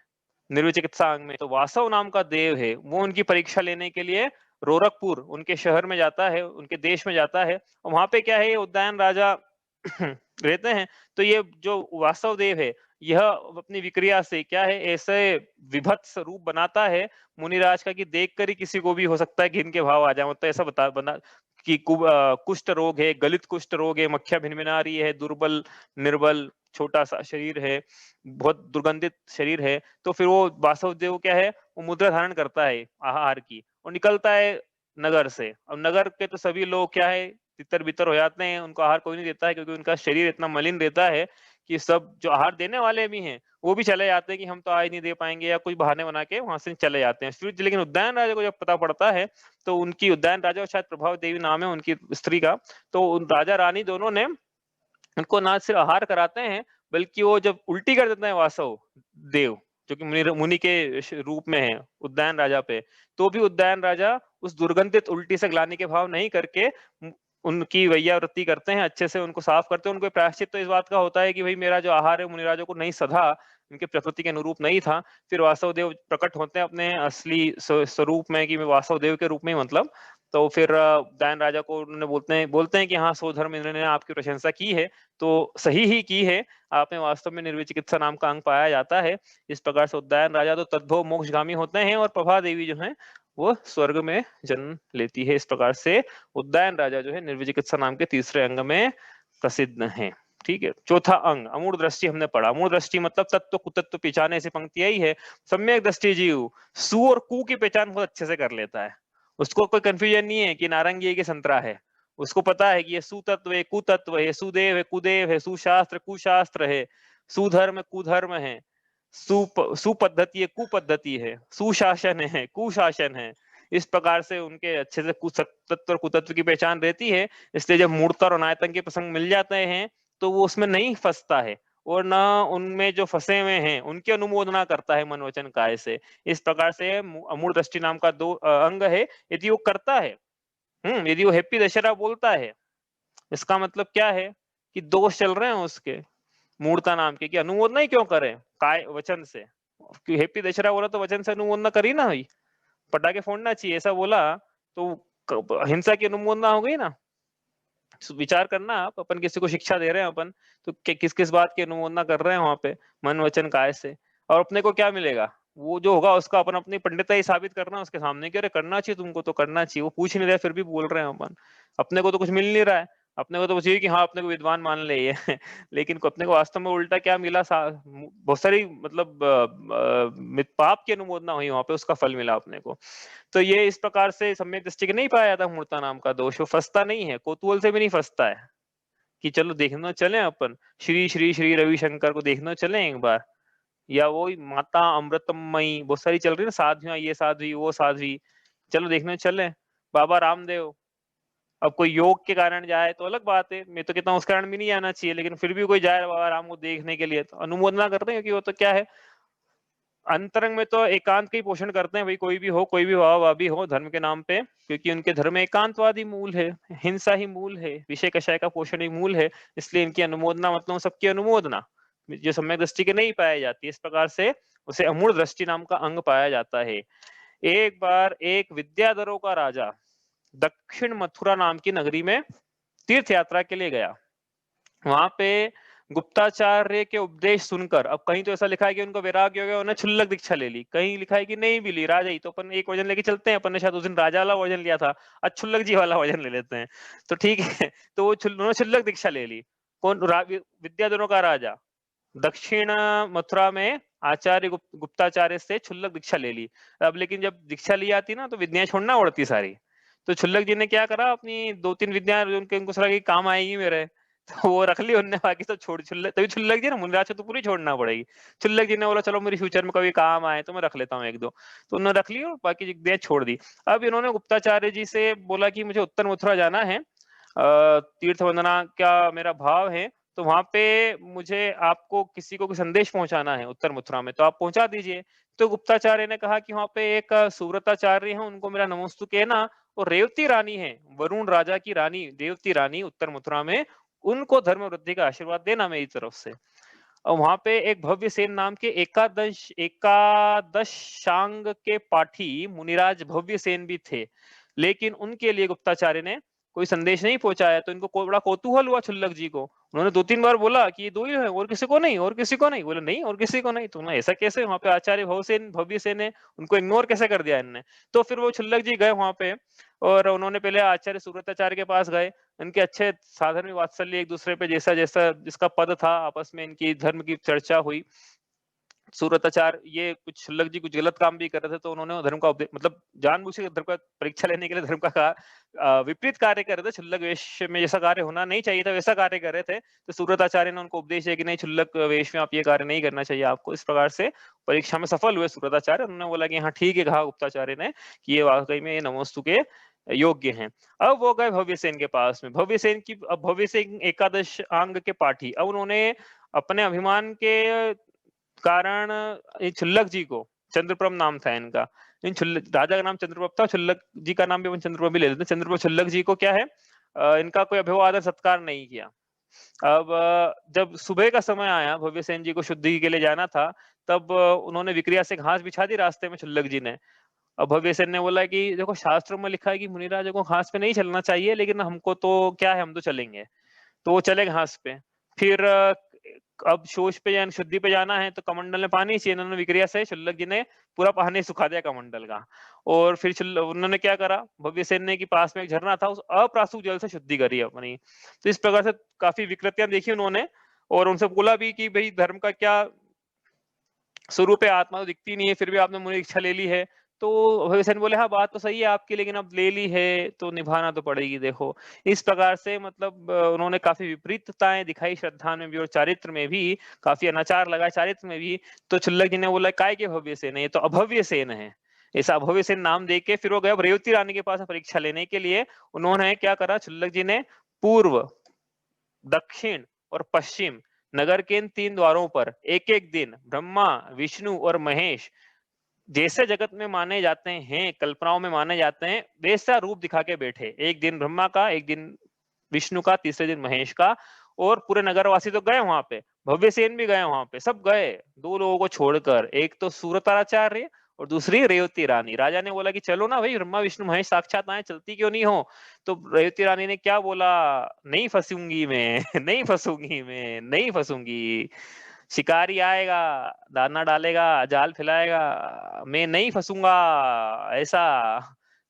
निर्विचिकित्सा अंग में, तो वासव नाम का देव है, वो उनकी परीक्षा लेने के लिए रोरकपुर उनके शहर में जाता है, उनके देश में जाता है। और वहां पे क्या है, ये उद्दायन राजा रहते हैं। तो ये जो वासव देव है, यह अपनी विक्रिया से क्या है, ऐसे विभत्स रूप बनाता है मुनिराज का कि देखकर ही किसी को भी हो सकता है घिन के भाव आ जाए। मतलब ऐसा बना कि कुष्ठ रोग है, गलित कुष्ठ रोग है, मक्खियां भिनभिना रही है, दुर्बल निर्बल छोटा सा शरीर है, बहुत दुर्गंधित शरीर है। तो फिर वो वासुदेव क्या है, वो मुद्रा धारण करता है आहार की और निकलता है नगर से। अब नगर के तो सभी लोग क्या है, तितर बितर हो जाते हैं, उनको आहार कोई नहीं देता है, क्योंकि उनका शरीर इतना मलिन रहता है कि सब जो आहार देने वाले भी हैं वो भी चले जाते हैं कि हम तो आज नहीं दे पाएंगे, या कुछ बहाने बना के वहां से चले जाते हैं। फिर लेकिन उद्यान राजा को जब पता पड़ता है, तो उनकी उद्यान राजा, और शायद प्रभाव देवी नाम है उनकी स्त्री का, तो राजा रानी दोनों ने उनको ना सिर्फ आहार कराते हैं, बल्कि वो जब उल्टी कर देते हैं वासव देव, जो कि मुनि के रूप में है उद्यान राजा पे, तो भी उद्यान राजा उस दुर्गंधित उल्टी से ग्लानि के भाव नहीं करके उनकी वैयावृत्ति करते हैं, अच्छे से उनको साफ करते हैं। उनको प्रायश्चित तो इस बात का होता है कि भाई मेरा जो आहार है मुनिराजों को नहीं सधा, इनके प्रकृति के अनुरूप नहीं था। फिर वासव देव प्रकट होते हैं अपने असली स्वरूप में, कि मैं वासव देव के रूप में, मतलब तो फिर उद्यान राजा को उन्होंने बोलते हैं कि हाँ, सोधर्म इंद्र ने आपकी प्रशंसा की है, तो सही ही की है, आपने वास्तव में निर्विचिकित्सा नाम का अंग पाया जाता है। इस प्रकार से उद्यान राजा तो तद्भव मोक्षगामी होते हैं, और प्रभा देवी जो है वो स्वर्ग में जन्म लेती है। इस प्रकार से उद्यान राजा जो है निर्विचिकित्सा नाम के तीसरे अंग में प्रसिद्ध है। ठीक है। चौथा अंग अमूढ़ दृष्टि हमने पढ़ा। अमूढ़ दृष्टि मतलब तत्व कुतत्व पहचाने से पंक्ति आई है। सम्यक दृष्टि जीव सु और कु की पहचान बहुत अच्छे से कर लेता है, उसको कोई कंफ्यूजन नहीं है कि नारंगी है कि संतरा है। उसको पता है कि ये सुतत्व है, कुतत्व है, सुदेव है, कुदेव है, सुशास्त्र कुशास्त्र है, सुधर्म कुधर्म है, सुपद्धति है, कुपद्धति है, सुशासन है, कुशासन है। इस प्रकार से उनके अच्छे से तत्व और कुतत्व की पहचान रहती है। इसलिए जब मूर्ता और अनायतन के प्रसंग मिल जाते हैं तो वो उसमें नहीं फंसता है, और न उनमें जो फंसे हुए हैं उनकी अनुमोदना करता है मन वचन काय से। इस प्रकार से अमूढ़ दृष्टि नाम का दो अंग है, यदि वो करता है, यदि वो हैप्पी दशहरा बोलता है, इसका मतलब क्या है कि दोष चल रहे हैं उसके मूर्ता नाम के, कि अनुमोदना ही क्यों करें काय वचन से, कि हैप्पी दशहरा बोला तो वचन से अनुमोदना करी ना भाई, पटाखे फोड़ना चाहिए ऐसा बोला तो हिंसा की अनुमोदना हो गई ना। विचार करना आप, अपन किसी को शिक्षा दे रहे हैं अपन, तो किस किस बात की अनुमोदना कर रहे हैं वहां पे, मन वचन काय से। और अपने को क्या मिलेगा, वो जो होगा उसका अपन अपनी पंडिता ही साबित करना उसके सामने कि अरे करना चाहिए तुमको, तो करना चाहिए। वो पूछ नहीं रहे फिर भी बोल रहे हैं अपन, अपने को तो कुछ मिल नहीं रहा है, अपने को तो बस ये कि हाँ अपने को विद्वान मान ले ये लेकिन अपने को वास्तव में उल्टा क्या मिला, बहुत सारी मतलब पाप की अनुमोदना हुई वहां पे, उसका फल मिला अपने को। तो ये इस प्रकार से सम्यक दृष्टि के नहीं पाया जाता मूर्ता नाम का दोष, वो फंसता नहीं है, कौतूहल से भी नहीं फंसता है कि चलो देखना चले अपन श्री श्री श्री रविशंकर को देखना चले एक बार, या वो माता अमृतमयी बहुत सारी चल रही है ना साध्वियां, ये साध्वी वो साध्वी, चलो देखने चले। बाबा रामदेव, अब कोई योग के कारण जाए तो अलग बात है, मैं तो कहता हूँ उस कारण भी नहीं जाना चाहिए, लेकिन फिर भी कोई जाए बाबा राम को देखने के लिए तो अनुमोदना करते हैं, क्योंकि वो तो क्या है, अंतरंग में तो एकांत का ही पोषण करते हैं भाई, कोई भी हो, कोई भी भावी हो धर्म के नाम पे, क्योंकि उनके धर्म में एकांतवादी मूल है, हिंसा ही मूल है, विषय कषाय का पोषण ही मूल है, इसलिए इनकी अनुमोदना मतलब सबकी अनुमोदना जो सम्यक दृष्टि के नहीं पाई जाती, इस प्रकार से उसे अमूढ़ दृष्टि नाम का अंग पाया जाता है। एक बार एक विद्याधरों का राजा दक्षिण मथुरा नाम की नगरी में तीर्थ यात्रा के लिए गया। वहां पे गुप्ताचार्य के उपदेश सुनकर, अब कहीं तो ऐसा लिखा है कि उनको वैराग्य हो गया, उन्होंने क्षुल्लक दीक्षा ले ली, कहीं लिखा है कि नहीं भी ली, राजा ही, तो अपन एक वजन लेके चलते हैं, अपन ने शायद उस दिन राजा वाला वजन लिया था, आज क्षुल्लक जी वाला वजन ले लेते हैं, तो ठीक है तो वो उन्होंने क्षुल्लक दीक्षा ले ली। कौन, विद्याधरों का राजा दक्षिण मथुरा में आचार्य गुप्ताचार्य से क्षुल्लक दीक्षा ले ली। अब लेकिन जब दीक्षा ली आती ना तो विद्याएं छोड़ना पड़ती सारी, तो क्षुल्लक जी ने क्या करा, अपनी दो तीन विद्या उनको सरा की काम आएगी मेरे, तो वो रख ली उनने, बाकी तो छोड़, क्षुल्लक तभी क्षुल्लक जी ना मुनिराज को तो पूरी छोड़ना पड़ेगी। क्षुल्लक जी ने बोला चलो मेरी फ्यूचर में कभी काम आए तो मैं रख लेता हूँ एक दो, तो उन्होंने रख ली और बाकी विद्या छोड़ दी। अब इन्होंने गुप्ताचार्य जी से बोला कि मुझे उत्तर मथुरा जाना है, तीर्थ वंदना का मेरा भाव है, तो वहां पे मुझे आपको किसी को संदेश पहुंचाना है उत्तर मथुरा में, तो आप पहुंचा दीजिए। तो गुप्ताचार्य ने कहा कि वहां पे एक सुव्रताचार्य है, उनको मेरा नमोस्तु कहना, और रेवती रानी है, वरुण राजा की रानी रेवती रानी उत्तर मथुरा में, उनको धर्म वृद्धि का आशीर्वाद देना मेरी तरफ से। और वहां पे एक भव्य सेन नाम के एकादश शांग के पाठी मुनिराज भव्य सेन भी थे, लेकिन उनके लिए गुप्ताचार्य ने कोई संदेश नहीं पहुंचाया, तो इनको बड़ा कौतूहल हुआ छुल्लक जी को। उन्होंने दो तीन बार बोला कि ये दो ही है, और किसी को नहीं, और किसी को नहीं, बोले नहीं और किसी को नहीं, तो ना ऐसा कैसे, वहां पे आचार्य भवसेन भव्य सेन है, उनको इग्नोर कैसे कर दिया इनने। तो फिर वो छुल्लक जी गए वहां पे, और उन्होंने पहले आचार्य सुव्रताचार्य के पास गए, इनके अच्छे साधन में वात्सल्य एक दूसरे पे जैसा जैसा जिसका पद था, आपस में इनकी धर्म की चर्चा हुई। सूरताचार ये कुछ क्षुल्लक जी कुछ गलत काम भी कर रहे थे, तो उन्होंने धर्म का मतलब जानबूझ के धर्म का परीक्षा लेने के लिए धर्म का विपरीत कार्य कर रहे थे, क्षुल्लक वेश में जैसा कार्य होना नहीं चाहिए था वैसा कार्य कर रहे थे, तो सूरताचार्य ने उनको उपदेश दिया कि नहीं, क्षुल्लक वेश में आप ये कार्य नहीं करना चाहिए आपको। इस प्रकार से परीक्षा में सफल हुए सूरताचार्य, उन्होंने बोला कि हाँ ठीक है, कहा गुप्ताचार्य ने कि ये वाकई में नमोस्तु के योग्य हैं। अब वो गए भव्य सेन के पास में, भव्य सेन की, अब भव्य सेन एकादश अंग के पाठी, अब उन्होंने अपने अभिमान के कारण छुल्लक जी को, चंद्रप्रभ नाम था इनका, इन राजा का नाम चंद्रप्रभ था, छुल्लक जी का नाम भी अपन चंद्रप्रभ ही ले लेते हैं, चंद्रप्रभ छुल्लक जी को क्या है, इनका कोई अभिवादन सत्कार नहीं किया। अब जब सुबह का समय आया, भव्य सेन जी को शुद्धि के लिए जाना था, तब उन्होंने विक्रिया से घास बिछा दी रास्ते में छुल्लक जी ने। अब भव्य सेन ने बोला कि देखो शास्त्रों में लिखा है कि मुनिराज को घास पे नहीं चलना चाहिए, लेकिन हमको तो क्या है, हम तो चलेंगे, तो वो चले घास पे। फिर अब शोष पे जाना, शुद्धि पे जाना है, तो कमंडल में पानी चाहिए, इन्होंने विक्रिया से शुल्लक जी ने पूरा पानी सुखा दिया कमंडल का, और फिर उन्होंने क्या करा, भव्य सेन ने कि पास में एक झरना था, उस अप्रासुक जल से शुद्धि करी अपनी। तो इस प्रकार से काफी विकृतियां देखी उन्होंने, और उनसे बोला भी कि भाई धर्म का क्या स्वरूप है, आत्मा तो दिखती नहीं है, फिर भी आपने मुझे इच्छा ले ली है। तो भगत सेन बोले हाँ बात तो सही है आपकी, लेकिन अब ले ली है तो निभाना तो पड़ेगी, देखो। इस प्रकार से मतलब उन्होंने काफी विपरीतताएं दिखाई, श्रद्धा में भी और चारित्र में भी काफी अनाचार लगा, चारित्र में भी। तो छुल्लक जी ने बोला काय के भव्य सेन है, ये तो अभव्य सेन है, ऐसा अभव्य सेन नाम दे के फिर वो गए रेवती रानी के पास परीक्षा लेने के लिए। उन्होंने क्या करा, छुल्लक जी ने पूर्व, दक्षिण और पश्चिम नगर के इन 3 द्वारों पर एक-एक दिन ब्रह्मा, विष्णु और महेश जैसे जगत में माने जाते हैं, कल्पनाओं में माने जाते हैं, वैसा रूप दिखा के बैठे। एक दिन ब्रह्मा का, एक दिन विष्णु का, तीसरे दिन महेश का। और पूरे नगरवासी तो गए वहां पे, भव्यसेन भी गए वहां पे, सब गए 2 लोगों को छोड़कर। एक तो सूरताचार्य और दूसरी रेवती रानी। राजा ने बोला कि चलो ना भाई, ब्रह्मा विष्णु महेश साक्षात आए, चलती क्यों नहीं हो? तो रेवती रानी ने क्या बोला? नहीं फंसूंगी मैं नहीं फंसूंगी मैं, नहीं फंसूंगी। शिकारी आएगा, दाना डालेगा, जाल फैलाएगा, मैं नहीं फंसूंगा, ऐसा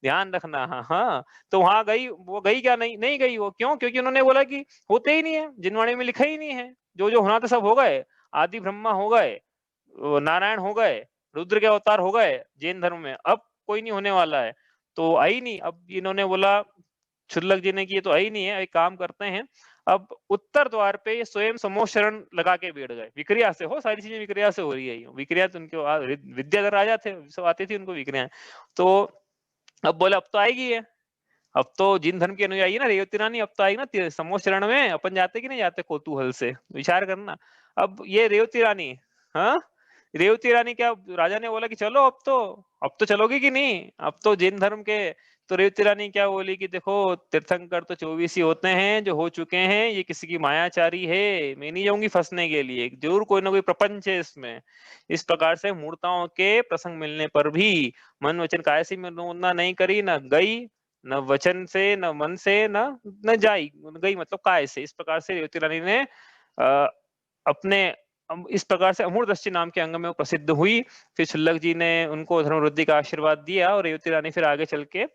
ध्यान रखना। हाँ हाँ। तो वहां गई, वो गई क्या? नहीं, नहीं गई वो। क्यों? क्योंकि उन्होंने बोला कि होते ही नहीं है, जिनवाणी में लिखा ही नहीं है। जो जो होना था सब हो गए। आदि ब्रह्मा हो गए, नारायण हो गए, रुद्र के अवतार हो गए जैन धर्म में, अब कोई नहीं होने वाला है। तो आई नहीं। अब इन्होंने बोला, क्षुल्लक जी ने, कि ये तो आई नहीं है, एक काम करते हैं। अब उत्तर द्वार पे ये स्वयं समोशरण लगा के बैठ गए। विक्रिया से हो, सारी चीजें विक्रिया से हो रही है। विक्रिया तो उनके विद्याधर राजा थे, सब आती थी उनको विक्रिया। तो अब बोले अब तो आएगी है, अब तो जिन धर्म की अनुयायी ना रेवती रानी, अब तो आएगी ना समोशरण में। अपन जाते कि नहीं जाते कौतूहल से, विचार करना। अब ये रेवती रानी, हाँ, रेवती रानी क्या, राजा ने बोला कि चलो अब तो चलोगी कि नहीं? अब तो जैन धर्म के। तो रेवती रानी क्या बोली कि देखो, तीर्थंकर तो 24 ही होते हैं जो हो चुके हैं, ये किसी की मायाचारी है, मैं नहीं जाऊंगी फंसने के लिए, जरूर कोई ना कोई प्रपंच है इसमें। इस प्रकार से मूर्ताओं के प्रसंग मिलने पर भी मन वचन काय से ना नहीं करी, न गई, न वचन से, न मन से, न जाई गई, मतलब काय से। इस प्रकार से रेवती रानी ने अपने इस प्रकार से अमूर्तष्टि नाम के अंग में वो प्रसिद्ध हुई। फिर क्षुल्लक जी ने उनको धर्मवृद्धि का आशीर्वाद दिया, और रेवती रानी फिर आगे चल के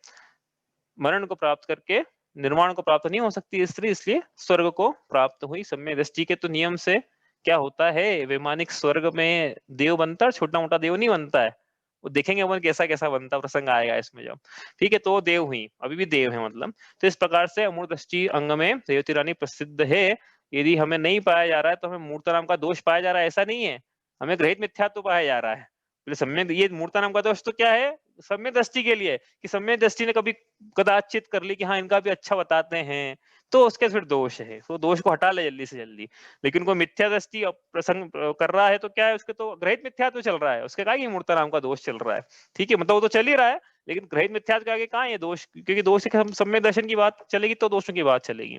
मरण को प्राप्त करके, निर्वाण को प्राप्त नहीं हो सकती स्त्री, इसलिए स्वर्ग को प्राप्त हुई। सम्यक दृष्टि के तो नियम से क्या होता है, वैमानिक स्वर्ग में देव बनता है, छोटा मोटा देव नहीं बनता है। वो देखेंगे अपन कैसा कैसा बनता, प्रसंग आएगा इसमें जब। ठीक है, तो देव हुई, अभी भी देव है मतलब। तो इस प्रकार से अमूर्तष्टि अंग में रेवती रानी प्रसिद्ध है। यदि हमें नहीं पाया जा रहा है तो हमें मूर्त नाम का दोष पाया जा रहा है, ऐसा नहीं है, हमें ग्रहित मिथ्यात्व पाया जा रहा है। सम्यक, ये मूर्त नाम का दोष तो क्या है, सम्यक दृष्टि के लिए, कि सम्यक दृष्टि ने कभी कदाचित कर ली कि हाँ इनका भी अच्छा बताते हैं, तो उसके फिर दोष है, तो दोष को हटा ले जल्दी से जल्दी। लेकिन कोई मिथ्या दृष्टि प्रसंग कर रहा है तो क्या है, उसके तो ग्रहित मिथ्यात्व चल रहा है, उसके कहा कि मूर्त नाम का दोष चल रहा है। ठीक है, मतलब वो तो चल ही रहा है, लेकिन ग्रहित मिथ्यात्व के आगे कहाँ है दोष, क्योंकि दोष से सम्यक दर्शन की बात चलेगी तो दोषों की बात चलेगी।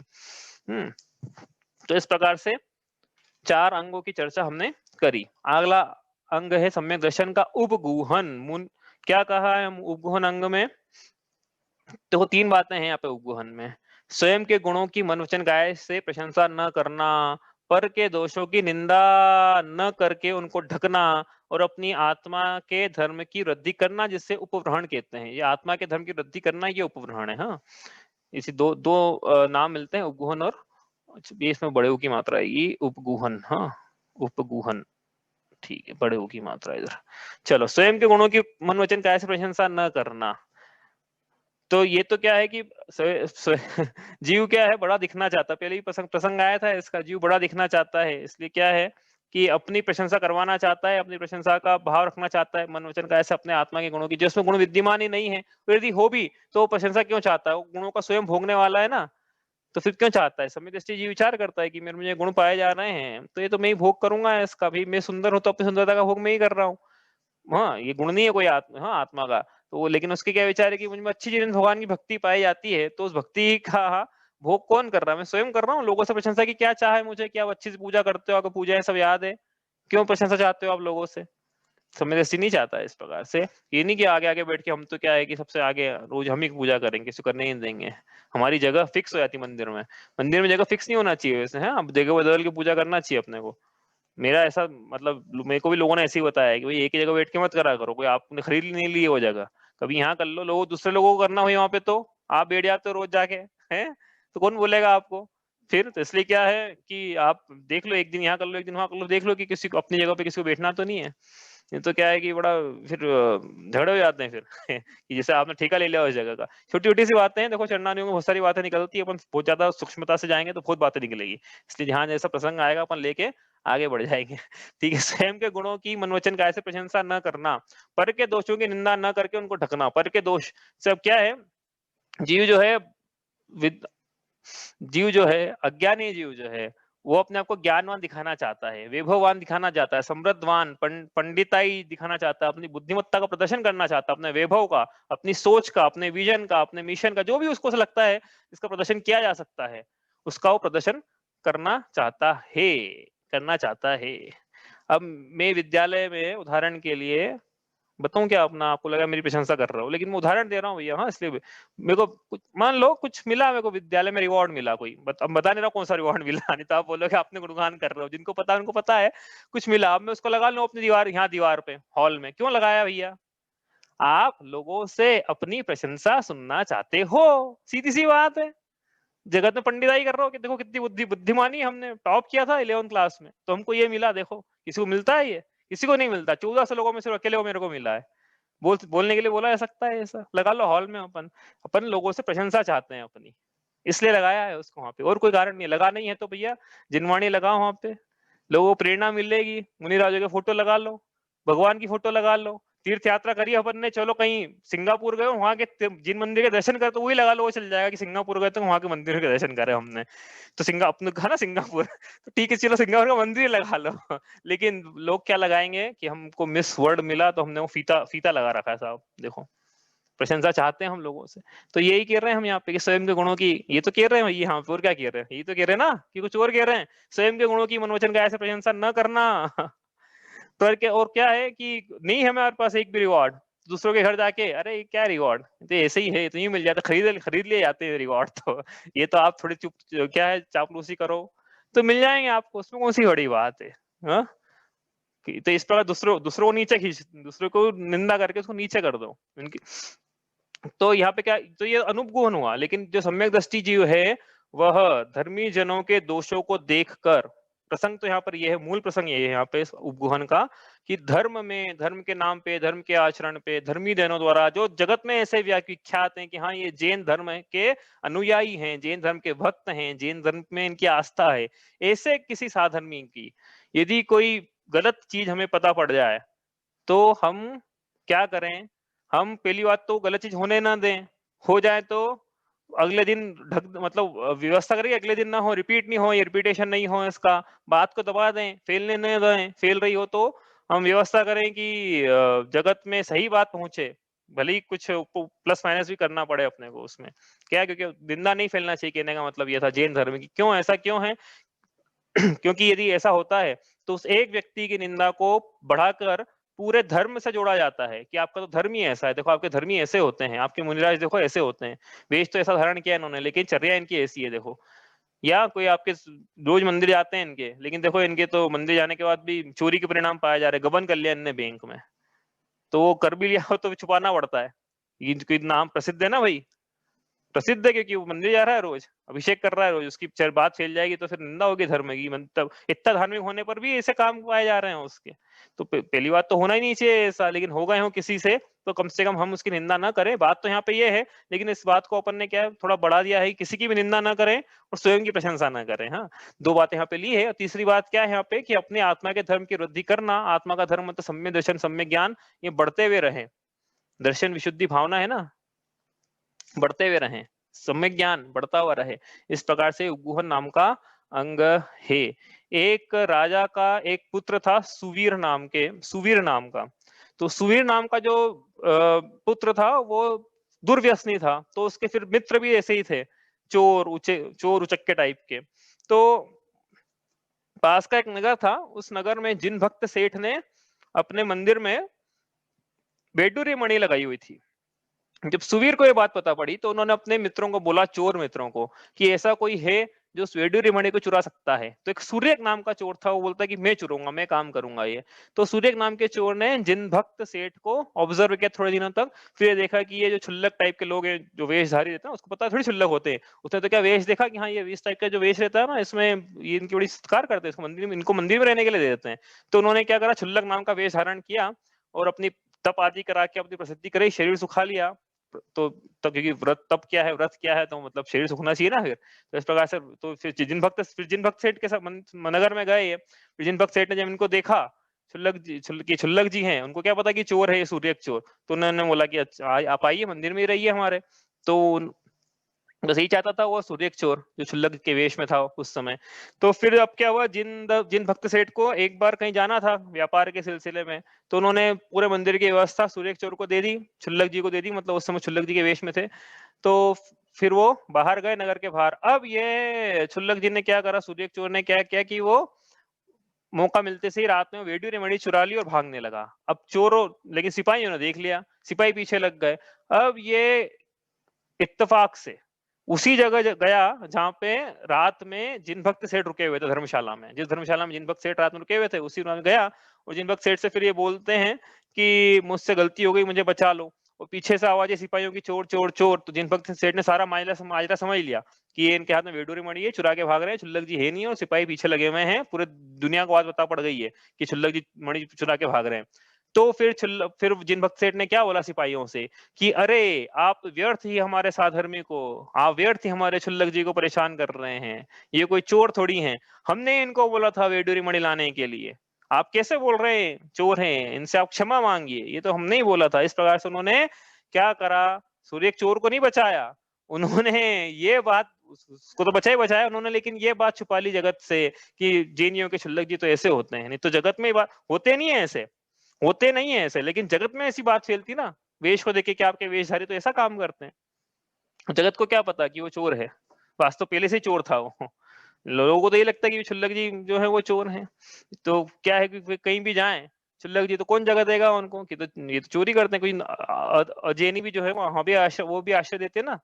तो इस प्रकार से 4 अंगों की चर्चा हमने करी। अगला अंग है सम्यक दर्शन का उपगुहन। क्या कहा है हम उपगुहन अंग में? तो 3 बातें हैं यहाँ पे उपगुहन में। स्वयं के गुणों की मन वचन काया से प्रशंसा न करना, पर के दोषों की निंदा न करके उनको ढकना, और अपनी आत्मा के धर्म की वृद्धि करना, जिससे उपग्रहण कहते हैं। ये आत्मा के धर्म की वृद्धि करना, ये उपग्रहण है। हाँ, इसी दो दो नाम मिलते हैं, उपगुहन और, ये इसमें बड़े ऊ की मात्रा आएगी, उपगुहन। हाँ, उपगुहन, ठीक है, बड़े ऊ की मात्रा इधर। चलो, स्वयं के गुणों की मन वचन काया से प्रशंसा न करना। तो ये तो क्या है कि जीव क्या है, बड़ा दिखना चाहता है। पहले ही प्रसंग आया था इसका, जीव बड़ा दिखना चाहता है, इसलिए क्या है कि अपनी प्रशंसा करवाना चाहता है, अपनी प्रशंसा का भाव रखना चाहता है मन वचन का, ऐसे अपने आत्मा के गुणों की, जिसमें गुण विद्यमान ही नहीं है। तो यदि हो भी तो प्रशंसा क्यों चाहता है? वो गुणों का स्वयं भोगने वाला है ना, तो फिर क्यों चाहता है? सम्यक दृष्टि जीव विचार करता है कि मेरे मुझे गुण पाए जा रहे हैं, तो ये तो मैं ही भोग करूंगा इसका भी। मैं सुंदर हूं तो अपनी सुंदरता का भोग मैं ही कर रहा हूँ। हाँ, ये गुण नहीं है कोई हाँ, आत्मा का। तो वो, लेकिन उसके क्या विचार है कि मुझ में अच्छी चीज भगवान की भक्ति पाई जाती है, तो उस भक्ति का भोग कौन कर रहा है? मैं स्वयं कर रहा हूँ। लोगों से प्रशंसा की क्या चाह है मुझे? क्या आप अच्छी से पूजा करते हो, आपको पूजा है सब याद है, क्यों प्रशंसा चाहते हो आप लोगों से? समय दृष्टि नहीं चाहता है इस प्रकार से। ये नहीं कि आगे आगे बैठ के हम तो क्या है कि सबसे आगे रोज हम ही पूजा करेंगे, किसी को करने ही नहीं देंगे। हमारी जगह फिक्स हो जाती है मंदिर में। मंदिर में जगह फिक्स नहीं होना चाहिए वैसे, है, अब जगह बदल के पूजा करना चाहिए अपने को। मेरा ऐसा मतलब, मेरे को भी लोगों ने ऐसे ही बताया कि भाई एक ही जगह बैठ के मत करा करो, कोई आपने खरीद नहीं ली है वो जगह, कभी यहाँ कर लो, लोग दूसरे लोगों को करना हुई वहां पे, तो आप बैठ जाते हो रोज जाके, हैं, तो कौन बोलेगा आपको फिर? तो इसलिए क्या है कि आप देख लो, एक दिन यहाँ कर लो, एक दिन वहां कर लो, देख लो कि किसी को अपनी जगह पे किसी को बैठना तो नहीं है। ये तो क्या है कि बड़ा फिर झगड़े हो जाते हैं फिर कि जैसे आपने ठेका ले लिया उस जगह का। छोटी छोटी सी बातें हैं, देखो चरणानियों में बहुत सारी बातें निकलती है, अपन बहुत ज्यादा सूक्ष्मता से जाएंगे तो बहुत बातें निकलेगी। इसलिए जहां जैसा प्रसंग आएगा अपन लेके आगे बढ़ जाएंगे। ठीक है, स्वयं के गुणों की मन वचन काया से प्रशंसा न करना, पर के दोषों की निंदा न करके उनको ढकना। पर के दोष सब क्या है, जीव जो है, जीव जो है, अज्ञानी जीव जो है, वो अपने आप को ज्ञानवान दिखाना चाहता है, वैभववान दिखाना चाहता है, समृद्धवान, पंडिताई दिखाना चाहता है, अपनी बुद्धिमत्ता का प्रदर्शन करना चाहता है, अपने वैभव का, अपनी सोच का, अपने विजन का, अपने मिशन का, जो भी उसको लगता है इसका प्रदर्शन किया जा सकता है, उसका वो प्रदर्शन करना चाहता है, करना चाहता है। अब मैं विद्यालय में उदाहरण के लिए बताऊं क्या अपना, आपको लगा मेरी प्रशंसा कर रहा हूँ, लेकिन मैं उदाहरण दे रहा हूँ भैया, हाँ, इसलिए मेरे को मान लो कुछ मिला, मेरे को विद्यालय में रिवॉर्ड मिला कोई, अब बता नहीं रहा कौन सा रिवॉर्ड मिला, नहीं तो आप बोलोगे आपने गुणगान कर रहे हो, जिनको पता है उनको पता है, कुछ मिला, अब मैं उसको लगा लूं अपनी दीवार, यहाँ दीवार पे हॉल में, क्यों लगाया भैया? आप लोगों से अपनी प्रशंसा सुनना चाहते हो, सीधी सी बात है। जगत में पंडिताई कर रहे हो कि देखो कितनी बुद्धिमानी, हमने टॉप किया था 11th क्लास में तो हमको ये मिला, देखो किसी को मिलता है ये? किसी को नहीं मिलता, 1400 लोगों में सिर्फ अकेले को मेरे को मिला है। बोलने के लिए बोला जा सकता है ऐसा, लगा लो हॉल में, अपन अपन लोगों से प्रशंसा चाहते हैं अपनी, इसलिए लगाया है उसको वहां पे, और कोई कारण नहीं है। लगा नहीं है तो भैया जिनवाणी लगाओ वहां पे, लोगों को प्रेरणा मिलेगी, मुनि राजों के फोटो लगा लो, भगवान की फोटो लगा लो, तीर्थ यात्रा करिए अपन ने, चलो कहीं सिंगापुर गए वहां के जिन मंदिर के दर्शन करे तो वही लगा लो, वो चल जाएगा कि सिंगापुर गए तो वहां के मंदिर के दर्शन करे हमने, तो अपने कहा ना सिंगापुर तो ठीक है चलो सिंगापुर का मंदिर लगा लो लेकिन लोग क्या लगाएंगे कि हमको मिस वर्ल्ड मिला तो हमने वो फीता फीता लगा रखा है साहब, देखो प्रशंसा चाहते हैं हम लोगों से। तो यही कह रहे हैं हम यहाँ पे कि स्वयं के गुणों की, ये तो कह रहे हैं यहाँ पे, और क्या कह रहे हैं, ये तो कह रहे हैं ना कि कुछ और कह रहे हैं, स्वयं के गुणों की मनोवचन का ऐसे प्रशंसा न करना और क्या है कि नहीं है हमारे पास एक भी रिवॉर्ड, दूसरों के घर जाके अरे क्या रिवॉर्ड, तो ऐसे ही है, तो यूं मिल जाता, खरीद लिए जाते हैं रिवॉर्ड, तो ये तो आप थोड़ी चुप, क्या है, चापलूसी करो तो मिल जाएंगे आपको, उसमें कौन सी बड़ी बात है, हाँ? तो इस प्रकार दूसरों को नीचे खींच, दूसरों को निंदा करके उसको नीचे कर दो उनकी। तो यहाँ पे क्या, तो ये अनुपगुहन हुआ, लेकिन जो सम्यक दृष्टि जीव है वह धर्मी जनों के दोषों को देखकर, प्रसंग तो यहाँ पर ये है, मूल प्रसंग ये है यहाँ पे इस उपगुहन का, कि धर्म में, धर्म के नाम पे, धर्म के आचरण पे, धर्मी जनों द्वारा जो जगत में ऐसे विख्यात हैं कि हाँ ये जैन धर्म के अनुयायी हैं, जैन धर्म के भक्त हैं, जैन धर्म में इनकी आस्था है, ऐसे किसी साधर्मी की यदि कोई गलत चीज हमें पता पड़ जाए तो हम क्या करें, हम पहली बात तो गलत चीज होने ना दें, हो जाए तो अगले दिन मतलब व्यवस्था करें अगले दिन ना हो, रिपीट नहीं हो, ये रिपीटेशन नहीं हो, इसका बात को दबा दें, फैलने नहीं दें, फैल रही हो तो हम व्यवस्था करें कि जगत में सही बात पहुंचे, भले ही कुछ प्लस माइनस भी करना पड़े अपने को उसमें, क्या, क्योंकि निंदा नहीं फैलना चाहिए, कहने का मतलब ये था जैन धर्म की, क्यों ऐसा क्यों है क्योंकि यदि ऐसा होता है तो उस एक व्यक्ति की निंदा को बढ़ाकर पूरे धर्म से जोड़ा जाता है कि आपका तो धर्म ही ऐसा है, देखो आपके धर्मी ऐसे होते हैं, आपके मुनिराज देखो ऐसे होते हैं, वेश तो ऐसा धारण किया इन्होंने लेकिन चर्या इनकी ऐसी है देखो, या कोई आपके रोज मंदिर जाते हैं इनके, लेकिन देखो इनके तो मंदिर जाने के बाद भी चोरी के परिणाम पाए जा रहे, गबन कर लिया इनने बैंक में, तो वो कर भी लिया हो तो छुपाना पड़ता है, ये नाम प्रसिद्ध है ना भाई, प्रसिद्ध है क्योंकि वो मंदिर जा रहा है रोज, अभिषेक कर रहा है रोज, उसकी बात फैल जाएगी तो फिर निंदा होगी धर्म की, मतलब इतना धार्मिक होने पर भी ऐसे काम पाए जा रहे हैं उसके, तो पहली बात तो होना ही नहीं चाहिए ऐसा, लेकिन हो गए हो किसी से तो कम से कम हम उसकी निंदा ना करें, बात तो यहाँ पे ये है, लेकिन इस बात को अपन ने क्या थोड़ा बढ़ा दिया है, किसी की भी निंदा ना करें और स्वयं की प्रशंसा ना करें, हाँ, दो बातें यहाँ पे ली है। और तीसरी बात क्या है यहाँ पे कि अपने आत्मा के धर्म की वृद्धि करना, आत्मा का धर्म मतलब सम्य दर्शन, सम्य ज्ञान, ये बढ़ते हुए रहे, दर्शन विशुद्धि भावना है ना, बढ़ते हुए रहें, सम्यक ज्ञान बढ़ता हुआ रहे, इस प्रकार से उपगुहन नाम का अंग है। एक राजा का एक पुत्र था सुवीर नाम का, तो सुवीर नाम का जो पुत्र था वो दुर्व्यसनी था, तो उसके फिर मित्र भी ऐसे ही थे, चोर उचक्के टाइप के। तो पास का एक नगर था, उस नगर में जिन भक्त सेठ ने अपने मंदिर में बेडूरी मणि लगाई हुई थी, जब सुवीर को ये बात पता पड़ी तो उन्होंने अपने मित्रों को बोला, चोर मित्रों को, कि ऐसा कोई है जो स्वेडूरी मणि को चुरा सकता है। तो एक सूर्य नाम का चोर था, वो बोलता कि मैं चुरूंगा, मैं काम करूंगा ये। तो सूर्य नाम के चोर ने जिन भक्त सेठ को ऑब्जर्व किया थोड़े दिनों तक, फिर देखा कि ये जो क्षुल्लक टाइप के लोग हैं, जो वेशधारी रहते हैं, उसको पता थोड़ी क्षुल्लक होते हैं, उसने तो क्या वेश देखा कि हाँ ये इस टाइप का जो वेश रहता है ना, इसमें ये इनकी बड़ी सत्कार करते हैं, इसको मंदिर में, इनको मंदिर में रहने के लिए दे देते हैं। तो उन्होंने क्या करा, क्षुल्लक नाम का वेश धारण किया और अपनी तप आदि करा के अपनी प्रसिद्धि कराई, शरीर सुखा लिया। तो तब क्योंकि व्रत क्या है तो मतलब शरीर सुखना चाहिए ना, फिर तो इस प्रकार से, तो फिर जिन भक्त सेठ के साथ नगर में गए, फिर जिन भक्त सेठ ने जब इनको देखा, छुल्लक जी हैं, उनको क्या पता कि चोर है ये सूर्य चोर, तो उन्होंने बोला कि अच्छा आप आइए मंदिर में ही रहिए हमारे। तो बस यही चाहता था वो सूर्यक चोर जो क्षुल्लक के वेश में था उस समय। तो फिर अब क्या हुआ, जिन भक्त सेठ को एक बार कहीं जाना था व्यापार के सिलसिले में, तो उन्होंने पूरे मंदिर की व्यवस्था सूर्यक चोर को दे दी, क्षुल्लक जी को दे दी, मतलब उस समय क्षुल्लक जी के वेश में थे। तो फिर वो बाहर गए नगर के बाहर। अब ये क्षुल्लक जी ने क्या करा, सूर्यक चोर ने क्या किया कि वो मौका मिलते से ही रात में वेड्यूरे मणि चुरा ली और भागने लगा। अब चोरों, लेकिन सिपाहियों ने देख लिया, सिपाही पीछे लग गए। अब ये इत्तेफाक से उसी जगह गया जहां पे रात में जिन भक्त सेठ रुके हुए थे धर्मशाला में, जिस धर्मशाला में जिन भक्त सेठ रात में रुके हुए थे उसी में गया। और जिन भक्त सेठ से फिर ये बोलते हैं कि मुझसे गलती हो गई, मुझे बचा लो। और पीछे से आवाजें सिपाहियों की, चोर चोर चोर। तो जिन भक्त सेठ ने सारा माजरा माजरा समझ लिया कि ये इनके हाथ में वेडूरी मणि है, चुरा के भाग रहे हैं, क्षुल्लक जी है नहीं और सिपाही पीछे लगे हुए हैं, पूरे दुनिया को बात पता पड़ गई है कि क्षुल्लक जी मणि चुरा के भाग रहे हैं। तो फिर जिन भक्त सेठ ने क्या बोला सिपाहियों से कि अरे आप व्यर्थ ही हमारे साधर्मी को, आप व्यर्थ ही हमारे क्षुल्लक जी को परेशान कर रहे हैं, ये कोई चोर थोड़ी हैं, हमने इनको बोला था वेडूरी मणि लाने के लिए, आप कैसे बोल रहे हैं चोर हैं, इनसे आप क्षमा मांगिए, ये तो हमने ही बोला था। इस प्रकार से उन्होंने क्या करा, सूर्य चोर को नहीं बचाया, उन्होंने ये बात, उसको तो बचा ही बचाया उन्होंने, लेकिन ये बात छुपा ली जगत से कि जैनियों के क्षुल्लक जी तो ऐसे होते हैं, नहीं तो जगत में बात होते नहीं है ऐसे, होते नहीं है ऐसे, लेकिन जगत में ऐसी बात फैलती ना, वेश को देखे कि आपके वेशधारी तो ऐसा काम करते हैं। जगत को क्या पता कि वो चोर है, वास्तव पहले से ही चोर था वो। लोगों को तो ये लगता है कि क्षुल्लक जी जो है वो चोर हैं। तो क्या है कि कहीं भी जाएं क्षुल्लक जी, तो कौन जगह देगा उनको कि तो ये तो चोरी करते हैं। कोई अजैनी भी जो है वहां भी आश्रय, वो भी आश्रय देते हैं ना,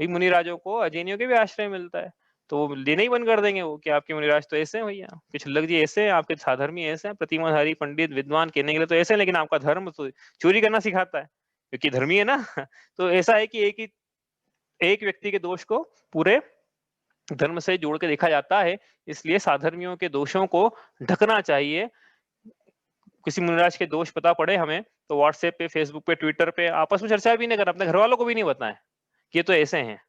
भी मुनिराजों को अजैनियों के भी आश्रय मिलता है। तो वो लेना ही बंद कर देंगे वो कि आपके मुनिराज तो ऐसे हैं भैया, कि क्षुल्लक जी ऐसे हैं, आपके साधर्मी ऐसे हैं, प्रतिमाधारी पंडित विद्वान कहने के लिए तो ऐसे हैं, लेकिन आपका धर्म तो चोरी करना सिखाता है, क्योंकि धर्मी है ना। तो ऐसा है कि एक व्यक्ति के दोष को पूरे धर्म से जोड़ के देखा जाता है, इसलिए साधर्मियों के दोषों को ढकना चाहिए। किसी मुनिराज के दोष पता पड़े हमें तो व्हाट्सएप पे, फेसबुक पे, ट्विटर पे आपस में चर्चा भी नहीं करना, अपने घर वालों को भी नहीं बताएं कि ये तो ऐसे हैं।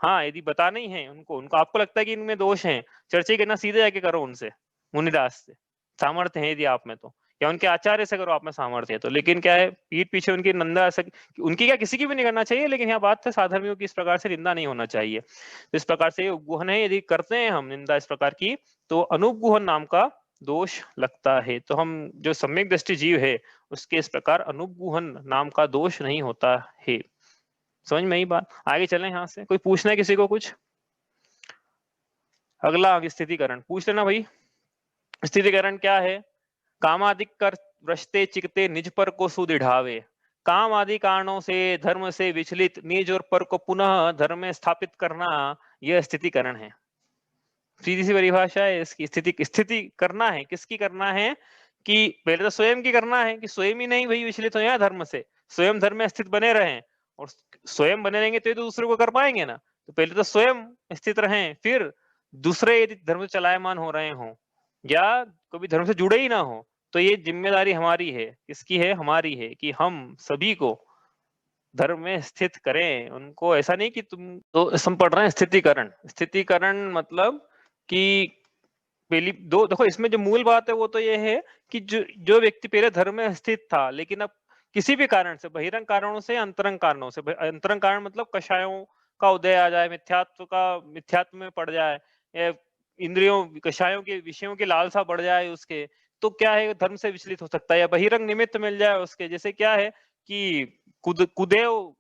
हाँ, यदि बताना ही है उनको, उनको आपको लगता है कि इनमें दोष हैं, चर्चा ही करना, सीधे जाके करो उनसे, मुनिदास से, सामर्थ्य है यदि आप में तो, या उनके आचार्य से करो आप में सामर्थ्य है तो। लेकिन क्या है, पीठ पीछे उनकी निंदा उनकी क्या, किसी की भी नहीं करना चाहिए, लेकिन यहाँ बात है साधर्मियों की इस प्रकार से निंदा नहीं होना चाहिए। तो इस प्रकार से उपगुहन है, यदि करते हैं हम निंदा इस प्रकार की, तो अनुपगुहन नाम का दोष लगता है। तो हम जो सम्यक दृष्टि जीव है उसके इस प्रकार अनुपगुहन नाम का दोष नहीं होता है। समझ में आई बात? आगे चलें यहाँ से, कोई पूछना है किसी को कुछ? अगला स्थितिकरण पूछ लेना भाई। स्थितिकरण क्या है? कामादिक कर व्रजते चिकते निज पर को सुदृढ़ावे, काम आदि कारणों से धर्म से विचलित निज और पर को पुनः धर्म में स्थापित करना, यह स्थितिकरण है। सीधी सी परिभाषा है इसकी। स्थिति करना है, किसकी करना है? कि पहले तो स्वयं की करना है कि स्वयं ही नहीं भाई विचलित हो धर्म से, स्वयं धर्म में स्थित बने रहें, और स्वयं बने रहेंगे तो दूसरे को कर पाएंगे ना। तो पहले तो स्वयं स्थित रहें, फिर दूसरे यदि धर्म से चलायमान हो रहे हो या कभी धर्म से जुड़े ही ना हो, तो ये जिम्मेदारी हमारी है। किसकी है? हमारी है, कि हम सभी को धर्म में स्थित करें उनको। ऐसा नहीं कि तुम तो हम पढ़ रहे हैं स्थितिकरण। स्थितिकरण मतलब कि पहली दो देखो, इसमें जो मूल बात है वो तो ये है कि जो व्यक्ति पहले धर्म में स्थित था, लेकिन अब किसी भी कारण से, बहिरंग कारणों से, अंतरंग कारणों से, अंतरंग कारण मतलब कषायों का उदय आ जाए, मिथ्यात्व में पड़ जाए, या इंद्रियों कषायों के विषयों की लालसा बढ़ जाए उसके, तो क्या है, धर्म से विचलित हो सकता है। या बहिरंग निमित्त मिल जाए उसके, जैसे क्या है कि कुधर्म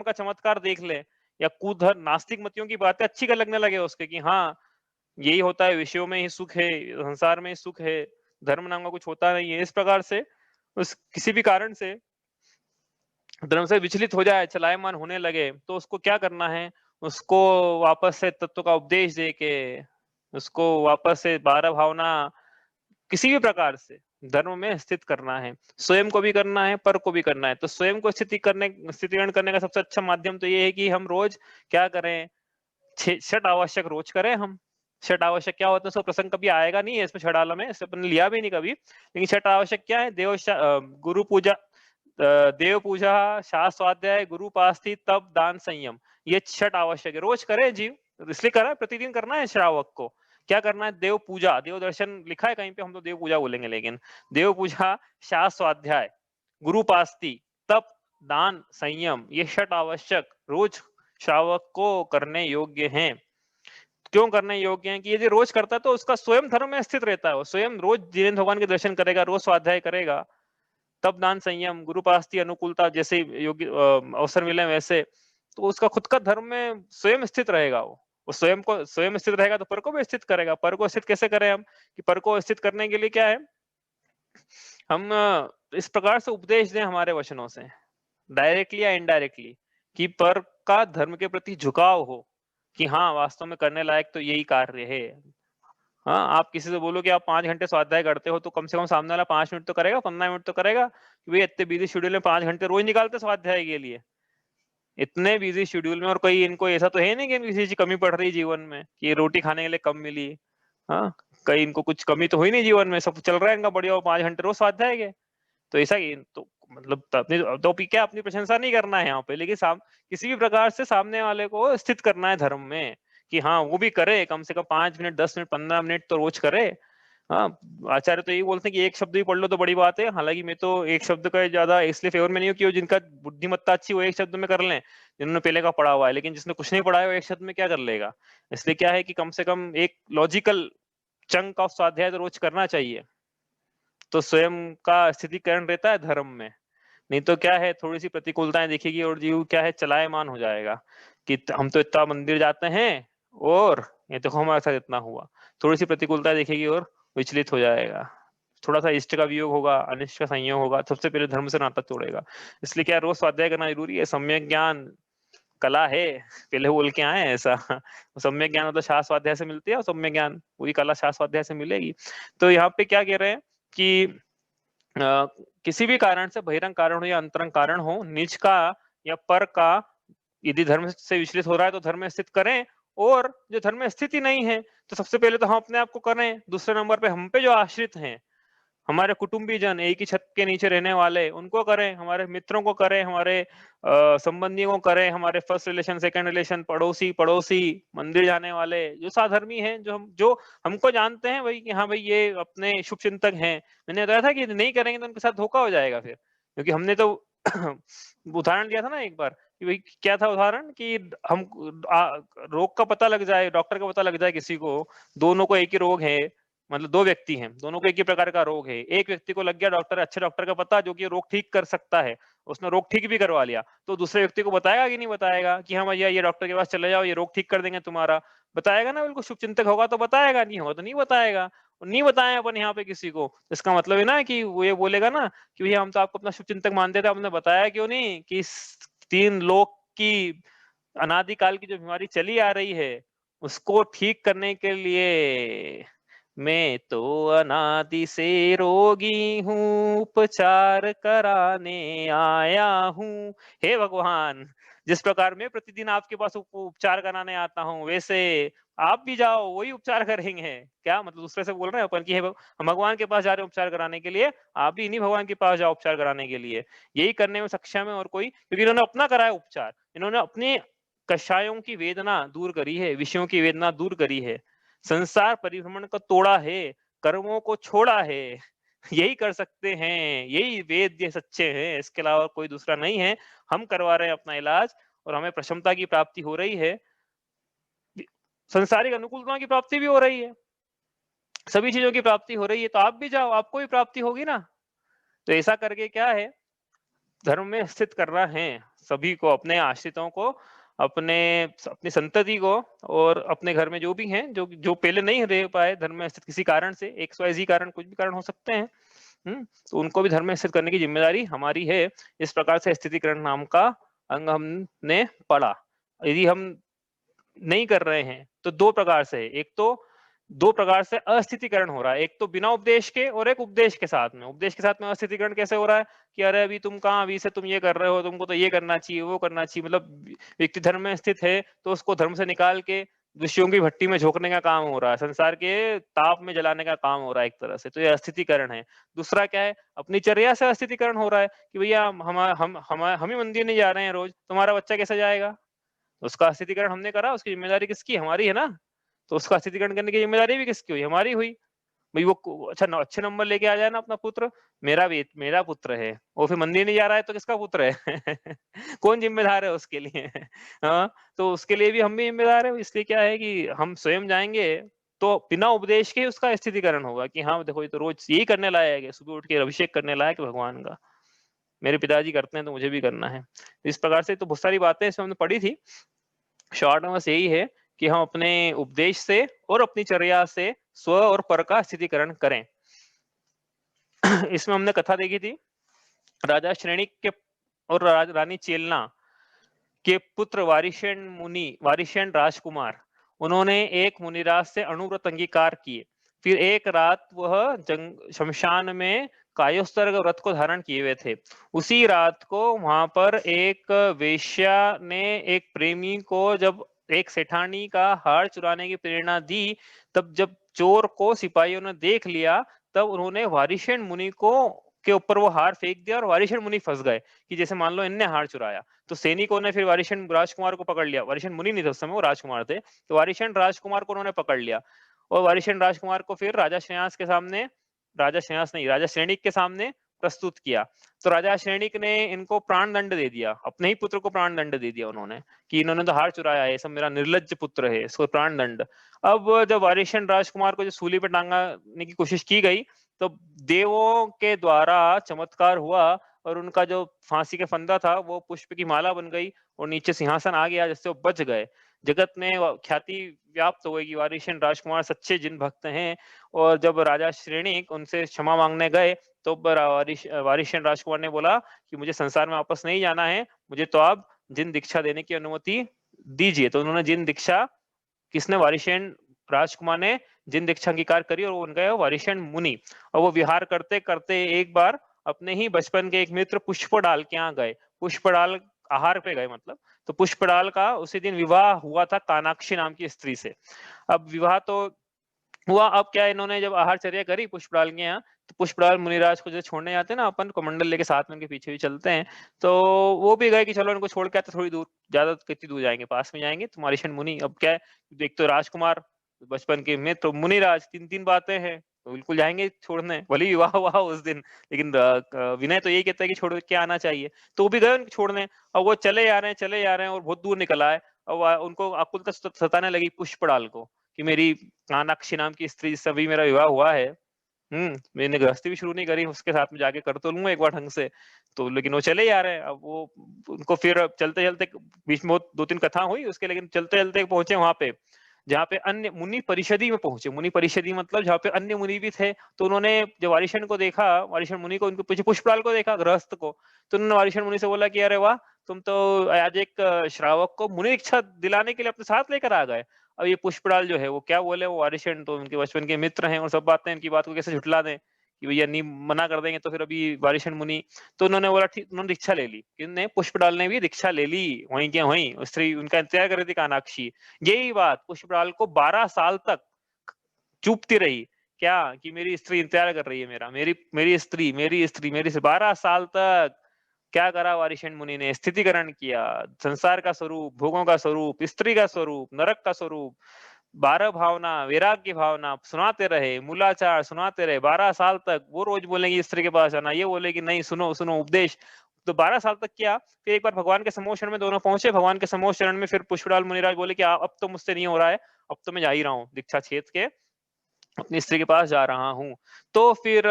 का चमत्कार देख ले, या कुधर्म नास्तिक मतियों की बातें अच्छी लगने लगे उसके, कि हाँ यही होता है, विषयों में ही सुख है, संसार में ही सुख है, धर्म नाम का कुछ होता नहीं है। इस प्रकार से उस किसी भी कारण से धर्म से विचलित हो जाए, चलायमान होने लगे, तो उसको क्या करना है? उसको वापस से तत्व का उपदेश दे के, उसको वापस से 12 भावना किसी भी प्रकार से धर्म में स्थित करना है। स्वयं को भी करना है, पर को भी करना है। तो स्वयं को स्थितिकरण करने का सबसे अच्छा माध्यम तो ये है कि हम रोज क्या करें? छठ आवश्यक रोज करें हम। छठ आवश्यक क्या होता है? सो प्रसंग कभी आएगा नहीं है इसमें छठाला में, इसे अपन लिया भी नहीं कभी, लेकिन छठ आवश्यक क्या है? गुरु पूजा, देव पूजा, शास्त्र स्वाध्याय, गुरु पास्थी, तप, दान, संयम, ये छठ आवश्यक है, रोज करें जीव। इसलिए करा प्रतिदिन करना है श्रावक को। क्या करना है? देव पूजा, देव दर्शन लिखा है कहीं पे, हम तो देव पूजा बोलेंगे, लेकिन देव पूजा, शास्त्र स्वाध्याय, गुरु पास्थी, तप, दान, संयम, ये छठ आवश्यक रोज श्रावक को करने योग्य हैं। क्यों करने योग्य हैं कि यदि रोज करता है तो उसका स्वयं धर्म में स्थित रहता है, वो स्वयं रोज जिनेन्द्र भगवान के दर्शन करेगा, रोज स्वाध्याय करेगा, तप दान संयम गुरुपास्ति अनुकूलता जैसे योग्य अवसर मिले वैसे, तो उसका खुद का धर्म में स्वयं स्थित रहेगा। वो स्वयं को स्वयं स्थित रहेगा तो पर को भी स्थित करेगा। पर को स्थित कैसे करें हम कि पर को स्थित करने के लिए क्या है, हम इस प्रकार से उपदेश दें हमारे वचनों से, डायरेक्टली या इनडायरेक्टली, कि पर का धर्म के प्रति झुकाव हो कि हाँ वास्तव में करने लायक तो यही कार्य है। हाँ, आप किसी से बोलो कि आप 5 घंटे स्वाध्याय करते हो तो कम से कम सामने वाला 5 मिनट तो करेगा, 15 मिनट तो करेगा। कि भई इतने बिज़ी शेड्यूल में 5 घंटे रोज निकालते स्वाध्याय के लिए। इतने बिज़ी शेड्यूल में और कोई इनको ऐसा तो है नहीं कि इनको किसी चीज़ की कमी पड़ रही है जीवन में, कि रोटी खाने के लिए कम मिली। हाँ, कहीं इनको कुछ कमी तो हुई नहीं जीवन में, सब चल रहा है इनका बढ़िया, वो 5 घंटे रोज स्वाध्याय के। तो ऐसा ही तो मतलब अपनी तो क्या अपनी प्रशंसा नहीं करना है यहाँ पे, लेकिन किसी भी प्रकार से सामने वाले को स्थित करना है धर्म में कि हाँ वो भी करे, कम से कम 5 मिनट 10 मिनट 15 मिनट तो रोज करे। हाँ, आचार्य तो यही बोलते हैं कि एक शब्द भी पढ़ लो तो बड़ी बात है। हालांकि मैं तो एक शब्द का ज्यादा इसलिए फेवर में नहीं हूँ कि जिनका बुद्धिमत्ता अच्छी वो एक शब्द में कर लें, जिन्होंने पहले का पढ़ा हुआ है, लेकिन जिसने कुछ नहीं पढ़ा है वो एक शब्द में क्या कर लेगा। इसलिए क्या है कि कम से कम एक लॉजिकल चंक ऑफ स्वाध्याय तो रोज करना चाहिए, तो स्वयं का स्थितिकरण रहता है धर्म में। नहीं तो क्या है, थोड़ी सी प्रतिकूलताएं दिखेगी और जीव क्या है चलायमान हो जाएगा कि हम तो इतना मंदिर जाते हैं और ये देखो हमारे साथ इतना हुआ। थोड़ी सी प्रतिकूलता दिखेगी और विचलित हो जाएगा। थोड़ा सा इष्ट का वियोग होगा, अनिष्ट का संयोग होगा, सबसे पहले धर्म से नाता तोड़ेगा। इसलिए क्या रोज स्वाध्याय करना जरूरी है। सम्यक ज्ञान कला है, पहले बोल के आए हैं ऐसा। सम्यक ज्ञान मतलब शास्त्र स्वाध्याय से मिलती है और सम्यक ज्ञान पूरी कला शास्त्र स्वाध्याय से मिलेगी। तो यहाँ पे क्या कह रहे हैं कि किसी भी कारण से बहिरंग कारण हो या अंतरंग कारण हो, निज का या पर का यदि धर्म से विचलित हो रहा है तो धर्म में स्थित करें, और जो धर्म में स्थिति नहीं है तो सबसे पहले तो हम अपने आप को करें, दूसरे नंबर पे हम पे जो आश्रित हैं, हमारे कुटुंबी जन एक ही छत के नीचे रहने वाले, उनको करें, हमारे मित्रों को करें, हमारे संबंधियों को करें, हमारे फर्स्ट रिलेशन सेकंड रिलेशन, पड़ोसी पड़ोसी, मंदिर जाने वाले जो साधर्मी हैं, जो हमको जानते हैं भाई कि हाँ भाई ये अपने शुभ चिंतक हैं। मैंने बताया था कि नहीं करेंगे तो उनके साथ धोखा हो जाएगा फिर, क्योंकि हमने तो उदाहरण दिया था ना एक बार कि भाई क्या था उदाहरण कि हम रोग का पता लग जाए, डॉक्टर का पता लग जाए किसी को, दोनों को एक ही रोग है, मतलब 2 व्यक्ति हैं, दोनों को एक ही प्रकार का रोग है। एक व्यक्ति को लग गया डॉक्टर, अच्छे डॉक्टर का पता जो कि रोग ठीक कर सकता है, उसने रोग ठीक भी करवा लिया, तो दूसरे व्यक्ति को बताएगा कि नहीं बताएगा कि हाँ भैया ये डॉक्टर के पास चले जाओ, ये रोग ठीक कर देंगे तुम्हारा। बताएगा ना, बिल्कुल शुभचिंतक होगा तो बताएगा, नहीं होगा तो नहीं बताएगा। नहीं बताए अपन यहाँ पे किसी को, इसका मतलब है ना कि वो ये बोलेगा ना कि भैया हम तो आपको अपना शुभचिंतक मानते थे, आपने बताया क्यों नहीं कि इस 3 लोग की अनादिकाल की जो बीमारी चली आ रही है उसको ठीक करने के लिए मैं तो अनादि से रोगी हूँ, उपचार कराने आया हूँ। हे भगवान, जिस प्रकार मैं प्रतिदिन आपके पास उपचार कराने आता हूँ, वैसे आप भी जाओ, वही उपचार करेंगे। क्या मतलब दूसरे से बोल रहे हैं अपन की हम भगवान के पास जा रहे हैं उपचार कराने के लिए, आप भी इन्हीं भगवान के पास जाओ उपचार कराने के लिए। यही करने में सक्षम है और कोई, क्योंकि इन्होंने अपना कराया उपचार, इन्होंने अपने कषायों की वेदना दूर करी है, विषयों की वेदना दूर करी है, संसार परिभ्रमण को तोड़ा है, कर्मों को छोड़ा है। यही कर सकते हैं, यही वेद ये सच्चे हैं, इसके अलावा कोई दूसरा नहीं है। हम करवा रहे हैं अपना इलाज और हमें प्रशमता की प्राप्ति हो रही है, संसारिक अनुकूलता की प्राप्ति भी हो रही है, सभी चीजों की प्राप्ति हो रही है, तो आप भी जाओ, आपको भी प्राप्ति होगी ना। तो ऐसा करके क्या है, धर्म में स्थित करना है सभी को, अपने आश्रितों को, अपने अपनी संतति को, और अपने घर में जो भी हैं, जो जो पहले नहीं रह पाए धर्म में स्थित किसी कारण से, XYZ कारण, कुछ भी कारण हो सकते हैं, तो उनको भी धर्म में स्थित करने की जिम्मेदारी हमारी है। इस प्रकार से स्थितिकरण नाम का अंग हमने पढ़ा। यदि हम नहीं कर रहे हैं तो 2 प्रकार से, एक तो 2 प्रकार से अस्थितिकरण हो रहा है, एक तो बिना उपदेश के और एक उपदेश के साथ में। उपदेश के साथ में अस्थितिकरण कैसे हो रहा है कि अरे अभी तुम कहाँ, अभी से तुम ये कर रहे हो, तुमको तो ये करना चाहिए, वो करना चाहिए, मतलब व्यक्ति धर्म में स्थित है तो उसको धर्म से निकाल के विषयों की भट्टी में झोंकने का काम हो रहा है, संसार के ताप में जलाने का काम हो रहा है एक तरह से, तो ये अस्थितिकरण है। दूसरा क्या है, अपनी चर्या से अस्थितिकरण हो रहा है कि भैया हम ही मंदिर नहीं जा रहे हैं रोज, तुम्हारा बच्चा कैसे जाएगा, उसका स्थितिकरण हमने करा, उसकी जिम्मेदारी किसकी, हमारी है ना। तो उसका स्थितिकरण करने की जिम्मेदारी भी किसकी हुई, हमारी हुई। भाई वो अच्छा अच्छे नंबर लेके आ जाए ना अपना पुत्र, मेरा पुत्र है। वो फिर मंदिर नहीं जा रहा है तो किसका पुत्र है? कौन ज़िम्मेदार है उसके लिए? हाँ, तो उसके लिए भी हम भी ज़िम्मेदार हैं। इसलिए क्या है कि हम स्वयं जाएँगे तो बिना उपदेश के उसका स्थितिकरण होगा कि हाँ, देखो ये तो रोज़ यही करने लायक है, सुबह उठ के अभिषेक करने लायक है भगवान का। मेरे पिताजी करते हैं तो मुझे भी करना है। इस प्रकार से तो बहुत सारी बातें इसमें हमने पढ़ी थी। शॉर्ट में बस यही है कि हम अपने उपदेश से और अपनी चर्या से स्व और पर का स्थितिकरण करें। इसमें हमने कथा देखी थी राजा श्रेणिक के और रानी चेलना के पुत्र वारिशेन राजकुमार, उन्होंने एक मुनिराज से अणुव्रत अंगीकार किए। फिर एक रात वह शमशान में कायोत्सर्ग व्रत को धारण किए हुए थे। उसी रात को वहां पर एक वेश्या ने एक प्रेमी को जब एक सेठानी का हार चुराने की प्रेरणा दी, तब जब चोर को सिपाहियों ने देख लिया, तब उन्होंने वारिशेन मुनि को के ऊपर वो हार फेंक दिया और वारिशेन मुनि फंस गए कि जैसे मान लो इनने हार चुराया। तो सैनिकों ने फिर वारिशेन राजकुमार को पकड़ लिया। वारिशेन मुनि नहीं थे उस समय, वो राजकुमार थे। तो वारिशेन राजकुमार को उन्होंने पकड़ लिया और वारिशेन राजकुमार को फिर राजा श्रेणिक के सामने प्रस्तुत किया। तो राजा श्रेणिक ने इनको प्राण दंड दे दिया, अपने ही पुत्र को प्राण दंड दे दिया उन्होंने कि इन्होंने तो हार चुराया है, सब मेरा निर्लज्ज पुत्र है, इसको प्राण दंड। अब जब वारिशेन राजकुमार को जो सूली पर टांगने की कोशिश की गई, तो देवों के द्वारा चमत्कार हुआ और उनका जो फांसी का फंदा था वो पुष्प की माला बन गई और नीचे सिंहासन आ गया, जिससे वो बच गए। जगत में ख्याति व्याप्त हो गई कि वारिशेन राजकुमार सच्चे जिन भक्त हैं। और जब राजा श्रेणिक उनसे क्षमा मांगने गए तो वारिशेन राजकुमार ने बोला कि मुझे संसार में वापस नहीं जाना है, मुझे तो आप जिन दीक्षा देने की अनुमति दीजिए। तो उन्होंने जिन दीक्षा किसने वारिशेन राजकुमार ने जिन दीक्षा अंगीकार करी और वो बन गए वारिशेन मुनि। और वो विहार करते करते एक बार अपने ही बचपन के एक मित्र पुष्पडाल के यहाँ गए। पुष्पडाल आहार पे गए मतलब। तो पुष्पडाल का उसी दिन विवाह हुआ था कानाक्षी नाम की स्त्री से। अब विवाह तो हुआ, अब क्या इन्होंने जब आहारचर्या करी पुष्पडाल के यहाँ, तो पुष्पडाल मुनिराज को जो छोड़ने जाते हैं ना, अपन कमंडल लेके साथ में उनके पीछे भी चलते हैं। तो वो भी गए कि चलो इनको छोड़ के आते, थोड़ी दूर, ज्यादा कितनी दूर जाएंगे, पास में जाएंगे। तो ऋषि मुनि, अब क्या है, एक तो राजकुमार बचपन के मित्र मुनिराज, तीन तीन बातें हैं, तो बिल्कुल जाएंगे छोड़ने, भले ही विवाह हुआ उस दिन, लेकिन विनय तो यही कहता है कि छोड़ के आना चाहिए। तो वो भी गए उनको छोड़ने। और वो चले आ रहे हैं, चले आ रहे हैं और बहुत दूर निकल आए। और उनको आकुलता सताने लगी पुष्पडाल को कि मेरी कानाक्षी नाम की स्त्री जिससे अभी मेरा विवाह हुआ है, मैंने गृहस्थी भी शुरू नहीं करी, उसके साथ में जाके कर तो लूंगा एक बार ढंग से। तो लेकिन वो चले ही आ रहे हैं। अब वो उनको फिर चलते चलते बीच में दो तीन कथा हुई उसके, लेकिन चलते चलते पहुंचे वहां पे जहाँ पे अन्य मुनि परिषदी में पहुंचे। मुनि परिषदी मतलब जहाँ पे अन्य मुनि भी थे। तो उन्होंने जब वारिशेन को देखा, वारिशेन मुनि को, उनके पीछे पुष्पलाल को देखा गृहस्थ को, तो उन्होंने वारिशेन मुनि से बोला कि अरे वाह, तुम तो आज एक श्रावक को मुनि दीक्षा दिलाने के लिए अपने साथ लेकर आ गए। अब ये पुष्पलाल जो है वो क्या बोले, वो वारिशेन तो उनके बचपन के मित्र हैं और सब बातें, इनकी बात को कैसे झुठला दें कि भैया नहीं, मना कर देंगे तो फिर अभी वारिशेन मुनि। तो उन्होंने बोला ठीक, उन्होंने दीक्षा ले ली। किसने? पुष्पलाल ने भी दीक्षा ले ली, वहीं के वहीं स्त्री उनका इंतजार कर रही थी कानाक्षी। यही बात पुष्पलाल को 12 साल तक चुपती रही, क्या कि मेरी स्त्री इंतजार कर रही है मेरा, मेरी स्त्री 12 साल तक। क्या करा वारिशेन मुनि ने? स्थितिकरण किया, संसार का स्वरूप, भोगों का स्वरूप, स्त्री का स्वरूप, नरक का स्वरूप, 12 भावना, वैराग्य भावना सुनाते रहे, मूलाचार सुनाते रहे 12 साल तक। वो रोज बोलेंगे स्त्री के पास आना, ये बोलेगी नहीं, सुनो सुनो उपदेश। तो 12 साल तक किया। फिर एक बार भगवान के समोह शरण में दोनों पहुंचे। भगवान के समोह शरण में फिर पुष्पलाल मुनिराज बोले कि अब तो मुझसे नहीं हो रहा है, अब तो मैं जा ही रहा हूँ, दीक्षा छेद के अपनी स्त्री के पास जा रहा हूँ। तो फिर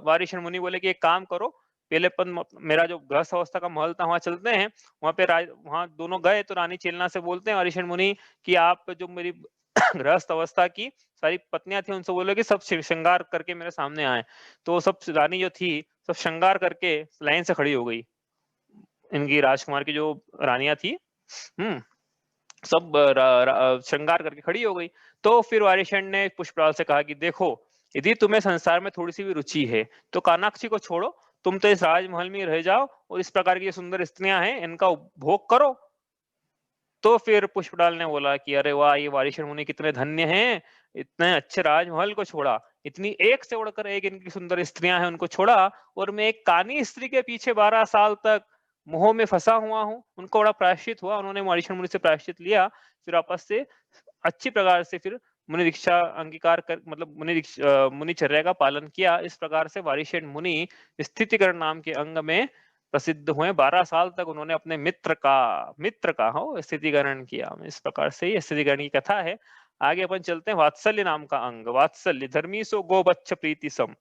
वारिशेन मुनि बोले कि एक काम करो, पहले अपन मेरा जो गृहस्थ अवस्था का महल था वहां चलते हैं। वहां पे वहां दोनों गए तो रानी चेलना से बोलते हैं वारिशेन मुनि कि आप जो मेरी गृहस्थ अवस्था की सारी पत्नियां थी उनसे बोले कि सब श्रृंगार करके मेरे सामने आए। तो सब रानी जो थी सब श्रृंगार करके लाइन से खड़ी हो गई। इनकी राजकुमार की जो रानियां थी, हम्म सब श्रृंगार करके खड़ी हो गई। तो फिर वारिशेन ने पुष्पलाल से कहा कि देखो, यदि तुम्हें संसार में थोड़ी सी भी रुचि है तो कानाक्षी को छोड़ो, तुम तो इस राजमहल में रह जाओ और इस प्रकार की सुंदर स्त्रियां हैं इनका उपभोग करो। तो फिर पुष्पलाल ने बोला कि अरे वाह, ये वारिशेन मुनि कितने धन्य हैं, इतने अच्छे राजमहल को छोड़ा, इतनी एक से उड़कर एक इनकी सुंदर स्त्रियां हैं उनको छोड़ा, और मैं एक कानी स्त्री के पीछे 12 साल तक मोह में फंसा हुआ हूँ। उनको बड़ा प्रायश्चित हुआ, उन्होंने वारिशेन मुनि से प्रायश्चित लिया, फिर आपस से अच्छी प्रकार से फिर मुनि दीक्षा अंगीकार कर मतलब मुनिचर्या का पालन किया। इस प्रकार से वारिशेन मुनि स्थितिकरण नाम के अंग में प्रसिद्ध हुए। 12 साल तक उन्होंने अपने मित्र का हो स्थितिकरण किया। इस प्रकार से ये स्थितिकरण की कथा है। आगे अपन चलते हैं वात्सल्य नाम का अंग। वात्सल्य धर्मी सो गो बच्छ प्रीति सम।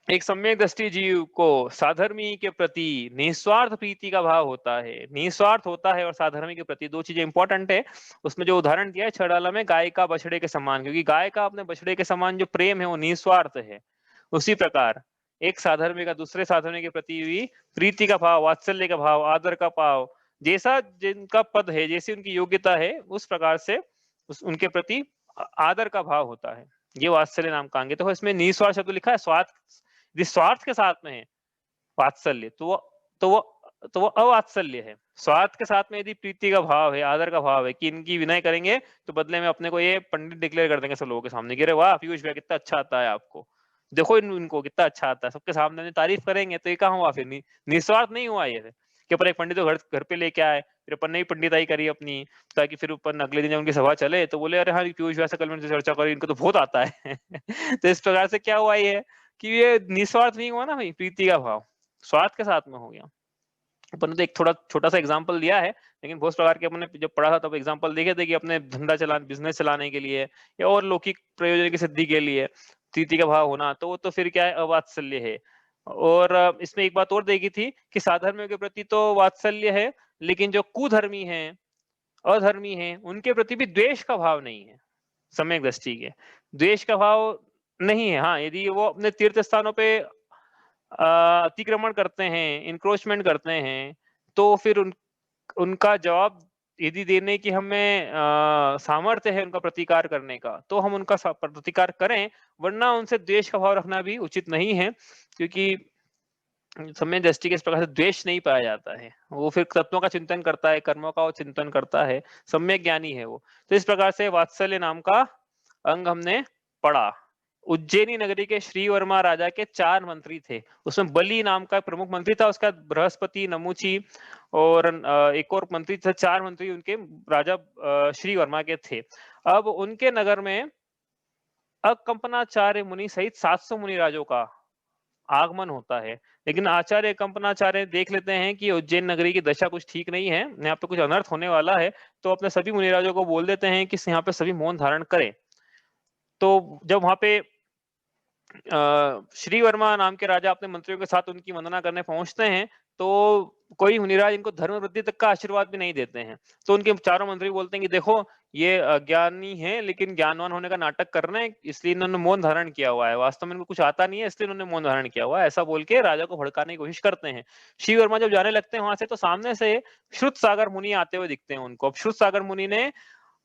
एक सम्यक दृष्टि जीव को साधर्मी के प्रति निस्वार्थ प्रीति का भाव होता है। निस्वार्थ होता है और साधर्मी के प्रति, दो चीजें इंपॉर्टेंट है। उसमें जो उदाहरण दिया है छड़ाला में, गाय का बछड़े के समान, क्योंकि गाय का अपने बछड़े के समान जो प्रेम है वो निस्वार्थ है। उसी प्रकार एक साधर्मी का दूसरे साधर्मी के प्रति भी प्रीति का भाव, वात्सल्य का भाव, आदर का भाव, जैसा जिनका पद है, जैसी उनकी योग्यता है, उस प्रकार से उनके प्रति आदर का भाव होता है। ये वात्सल्य नाम का अंग है। तो इसमें निस्वार्थ शब्द लिखा है, स्वार्थ स्वार्थ के साथ में है वात्सल्य, तो वो अवात्सल्य है। स्वार्थ के साथ में यदि प्रीति का भाव है, आदर का भाव है कि इनकी विनय करेंगे तो बदले में अपने को ये पंडित डिक्लेयर कर देंगे सब लोगों के सामने कि अरे वाह पीयूष भैया कितना अच्छा आता है आपको, देखो इनको कितना अच्छा आता है, सबके सामने तारीफ करेंगे। तो ये कहाँ हुआ फिर? निस्वार्थ नहीं हुआ ये कि अपन एक पंडित को घर पे लेके आए, फिर अपन ने पंडिताई करी अपनी, ताकि फिर अपन अगले दिन जब उनकी सभा चले तो बोले अरे हाँ पीयूष भैया से कल मैंने चर्चा करी, इनको तो बहुत आता है। तो इस प्रकार से क्या हुआ ये कि ये निस्वार्थ नहीं हुआ ना भाई, प्रीति का भाव स्वार्थ के साथ में हो गया। अपन ने तो एक थोड़ा छोटा सा एग्जांपल दिया है, लेकिन बहुत प्रकार के अपने जब पढ़ा था तब एग्जांपल देखे थे कि अपने धंधा चलाने, बिजनेस चलाने के लिए या और लौकिक प्रयोजन की सिद्धि के लिए प्रीति का भाव होना, तो वो तो फिर क्या है, अवात्सल्य है। और इसमें एक बात और देखी थी कि साधर्मियों के प्रति तो वात्सल्य है, लेकिन जो कुधर्मी है, अधर्मी है, उनके प्रति भी द्वेष का भाव नहीं है। सम्यक दृष्टि के द्वेष का भाव नहीं है। हाँ, यदि वो अपने तीर्थ स्थानों पे अतिक्रमण करते हैं, इंक्रोचमेंट करते हैं, तो फिर उनका जवाब यदि देने की हमें सामर्थ्य है उनका प्रतिकार करने का, तो हम उनका प्रतिकार करें, वरना उनसे द्वेष का भाव रखना भी उचित नहीं है, क्योंकि सम्यक दृष्टि के इस प्रकार से द्वेष नहीं पाया जाता है। वो फिर तत्वों का चिंतन करता है, कर्मों का वो चिंतन करता है, सम्यक ज्ञानी है वो। तो इस प्रकार से वात्सल्य नाम का अंग हमने पढ़ा। उज्जैनी नगरी के श्री वर्मा राजा के 4 मंत्री थे। उसमें बलि नाम का प्रमुख मंत्री था, उसका बृहस्पति, नमुची और एक और मंत्री थे। 4 मंत्री उनके राजा श्री वर्मा के थे। अब उनके नगर में अकंपनाचार्य मुनि सहित 700 मुनि राजों का आगमन होता है। लेकिन आचार्य कंपनाचार्य देख लेते हैं कि उज्जैन नगरी की दशा कुछ ठीक नहीं है, यहाँ पे कुछ अनर्थ होने वाला है, तो अपने सभी मुनिराजों को बोल देते हैं कि यहाँ पे सभी मौन धारण करें। तो जब वहां पे श्री वर्मा नाम के राजा अपने मंत्रियों के साथ उनकी वंदना करने पहुंचते हैं, तो कोई मुनिराज इनको धर्म वृद्धि तक का आशीर्वाद भी नहीं देते हैं। तो उनके चारों मंत्री बोलते हैं कि देखो ये अज्ञानी है, लेकिन ज्ञानवान होने का नाटक कर रहे हैं, इसलिए इन्होंने मौन धारण किया हुआ है, वास्तव में इनको कुछ आता नहीं है, इसलिए इन्होंने मौन धारण किया हुआ है, ऐसा बोल के राजा को भड़काने की कोशिश करते हैं। श्री वर्मा जब जाने लगते हैं वहां से, तो सामने से श्रुत सागर मुनि आते हुए दिखते हैं उनको। अब श्रुत सागर मुनि ने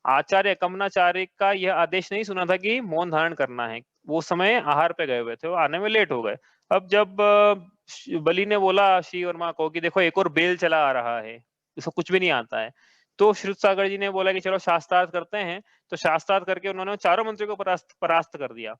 आचार्य कमनाचार्य का यह आदेश नहीं सुना था कि मौन धारण करना है, वो समय आहार पे गए हुए थे, वो आने में लेट हो गए। अब जब बलि ने बोला श्री वर्मा को कि देखो एक और बेल चला आ रहा है, इसको कुछ भी नहीं आता है, तो श्रुत सागर जी ने बोला कि चलो शास्त्रार्थ करते हैं। तो शास्त्रार्थ करके उन्होंने चारों मंत्रियों को परास्त कर दिया।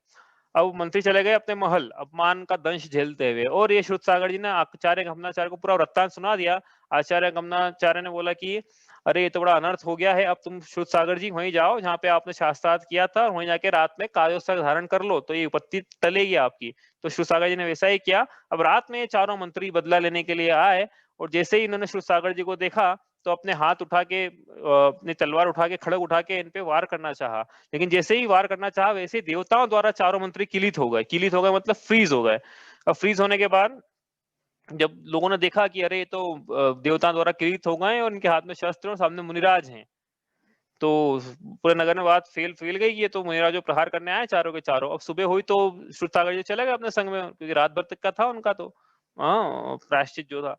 अब मंत्री चले गए अपने महल, अपमान का दंश झेलते हुए, और ये श्रुत सागर जी ने आचार्य गमनाचार्य को पूरा वृत्तांत सुना दिया। आचार्य गमनाचार्य ने बोला कि अरे ये तो बड़ा अनर्थ हो गया है, अब तुम श्रुत सागर जी वहीं जाओ जहाँ पे आपने शास्त्रार्थ किया था, और वहीं जाके रात में कायोत्सव धारण कर लो, तो ये विपत्ति टलेगी आपकी। तो श्रुत सागर जी ने वैसा ही किया। अब रात में ये चारों मंत्री बदला लेने के लिए आए, और जैसे ही इन्होंने श्रुत सागर जी को देखा, तो अपने हाथ उठा के, अपनी तलवार उठा के, खड़ग उठा के इन पे वार करना चाहा। लेकिन जैसे ही वार करना चाहा, वैसे ही देवताओं द्वारा चारों मंत्री किलित हो गए। किलित हो गए मतलब फ्रीज हो गए। अब फ्रीज होने के बाद जब लोगों ने देखा कि अरे ये तो देवताओं द्वारा किलित हो गए और इनके हाथ में शस्त्र और सामने मुनिराज हैं, तो पूरे नगर में बात फैल फैल गई कि ये तो मुनिराजों प्रहार करने आए चारों के चारों। अब सुबह हुई तो श्रुत सागर जी चले गए अपने संग में, क्योंकि रात भर तक का था उनका तो प्रायश्चित जो था।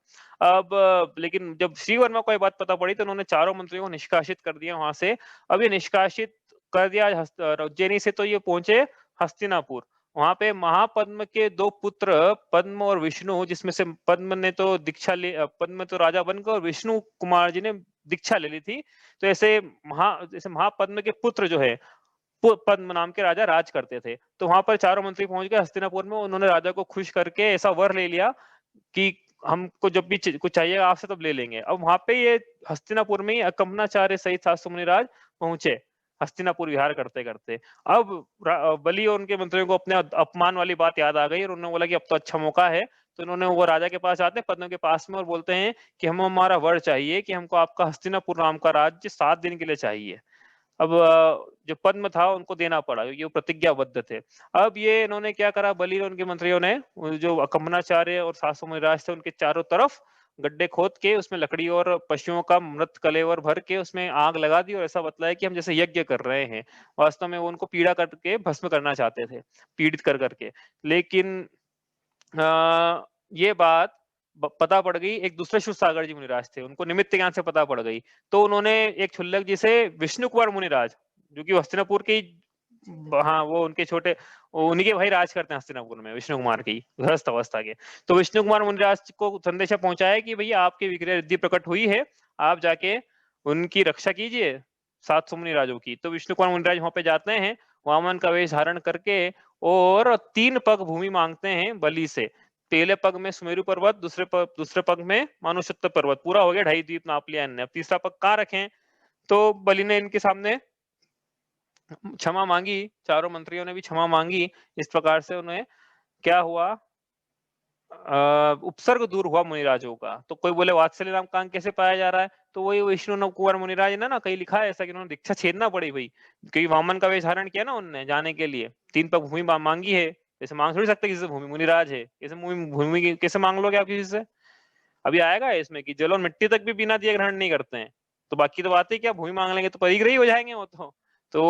अब लेकिन जब श्री वर्मा को ये बात पता पड़ी, तो उन्होंने चारों मंत्रियों को निष्कासित कर दिया वहां से। अब ये निष्कासित कर दिया उज्जैनी से, तो ये पहुंचे हस्तिनापुर। वहां पे महापद्म के 2 पुत्र पद्म और विष्णु, जिसमें से पद्म ने तो दीक्षा ले, पद्म तो राजा बनकर, और विष्णु कुमार जी ने दीक्षा ले ली थी। तो ऐसे महापद्म के पुत्र जो है, पद्म नाम के राजा राज करते थे। तो वहां पर चारों मंत्री पहुंच गए हस्तिनापुर में। उन्होंने राजा को खुश करके ऐसा वर ले लिया कि हमको जब भी कुछ चाहिए आपसे तब ले लेंगे। अब वहां पे ये हस्तिनापुर में ही अकंपनाचार्य सहित 700 मुनिराज पहुंचे। हस्तिनापुर विहार करते करते। अब बलि और उनके मंत्रियों को अपने अपमान वाली बात याद आ गई और उन्होंने बोला कि अब तो अच्छा मौका है। तो उन्होंने वो राजा के पास आते हैं, पद्म के पास में, और बोलते हैं कि हम हमारा वर चाहिए कि हमको आपका हस्तिनापुर नाम का राज्य 7 दिन के लिए चाहिए। अब जो पद्म था उनको देना पड़ा क्योंकि वो प्रतिज्ञाबद्ध थे। अब ये इन्होंने क्या करा, बलि और उनके मंत्रियों ने जो अकम्बनाचार्य और सासु मुनिराज थे उनके चारों तरफ गड्ढे खोद के उसमें लकड़ी और पशुओं का मृत कलेवर भर के उसमें आग लगा दी और ऐसा बतलाया कि हम जैसे यज्ञ कर रहे हैं। वास्तव में वो उनको पीड़ा करके भस्म करना चाहते थे, पीड़ित कर करके। लेकिन ये बात पता पड़ गई, एक दूसरे शिव सागर जी मुनिराज थे, उनको निमित्त ज्ञान से पता पड़ गई। तो उन्होंने एक क्षुल्लक जी से विष्णु कुमार मुनिराज, जो कि हस्तिनापुर के, हाँ वो उनके छोटे, उन्हीं के भाई राज करते हैं हस्तिनापुर में, विष्णु कुमार की गृहस्थ अवस्था के। तो विष्णु कुमार मुनिराज को संदेशा पहुंचाया कि भैया आपकी विक्रय रिद्धि प्रकट हुई है, आप जाके उनकी रक्षा कीजिए 700 मुनिराजों की। तो विष्णु कुमार मुनिराज वहां पे जाते हैं वामन का वेश धारण करके और 3 पग भूमि मांगते हैं बलि से। पहले पग में सुमेरु पर्वत, दूसरे पग में मानुषत्व पर्वत, पूरा हो गया 2.5 द्वीप नाप लिया इनने। अब तीसरा पग कहाँ रखें? तो बलि ने इनके सामने क्षमा मांगी, चारों मंत्रियों ने भी क्षमा मांगी। इस प्रकार से उन्हें क्या हुआ, उपसर्ग दूर हुआ मुनिराजों का। तो कोई बोले वात्सल्य नाम का अंग कैसे पाया जा रहा है, तो वही विष्णु कुंवर मुनिराज ने ना कहीं लिखा है ऐसा कि उन्होंने दीक्षा छेदना पड़ी भाई, क्योंकि वामन का वेश धारण किया ना उनने जाने के लिए, 3 पग भूमि मांगी है, जैसे मांग थोड़ी सकते किसी से भूमि, मुनिराज है, कैसे भूमि कैसे मांग लोगे आप किसी से? अभी आएगा इसमें कि जल और मिट्टी तक भी बिना दिए ग्रहण नहीं करते हैं, तो बाकी तो बात है क्या, भूमि मांग लेंगे तो परिग्रही हो जाएंगे वो तो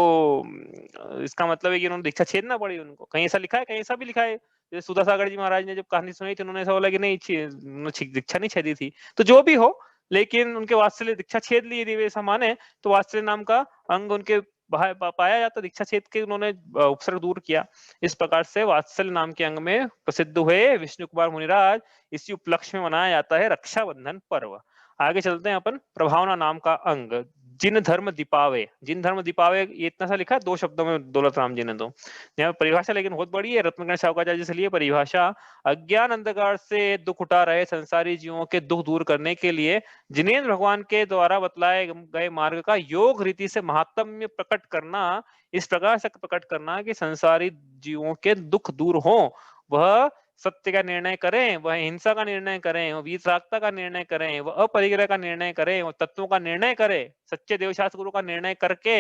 इसका मतलब है कि उन्होंने दीक्षा छेदना पड़ी उनको। कहीं ऐसा लिखा है, कहीं ऐसा भी लिखा है। जैसे सुधा सागर जी महाराज ने जब कहानी सुनाई थी उन्होंने ऐसा बोला कि नहीं दीक्षा नहीं छेदी थी। तो जो भी हो, लेकिन उनके वात्सल्य दीक्षा छेद लिए दिव्य ऐसा माने तो वात्सल्य नाम का अंग उनके पाया जाता, दीक्षा छेद के उन्होंने उपसर्ग दूर किया। इस प्रकार से वात्सल्य नाम के अंग में प्रसिद्ध हुए विष्णु कुमार मुनिराज। इसी उपलक्ष्य में मनाया जाता है रक्षाबंधन पर्व। आगे चलते हैं अपन, प्रभावना नाम का अंग, जिन धर्म दीपावे। जिन धर्म दीपावे ये इतना सा लिखा है 2 शब्दों में दौलत राम जी ने। तो यहाँ परिभाषा लेकिन बहुत बड़ी है, रत्नगण शावकाचार्य से लिए परिभाषा, अज्ञान अंधकार से दुख उठा रहे संसारी जीवों के दुख दूर करने के लिए जिनेन्द्र भगवान के द्वारा बतलाए गए मार्ग का योग रीति से महात्म्य प्रकट करना, इस प्रकार से प्रकट करना कि संसारी जीवों के दुख दूर हो, वह सत्य का निर्णय करें, वह हिंसा का निर्णय करें, वह वीतरागता का निर्णय करें, वह अपरिग्रह का निर्णय करें, वह तत्वों का निर्णय करें, सच्चे देवशास्त्र गुरु का निर्णय करके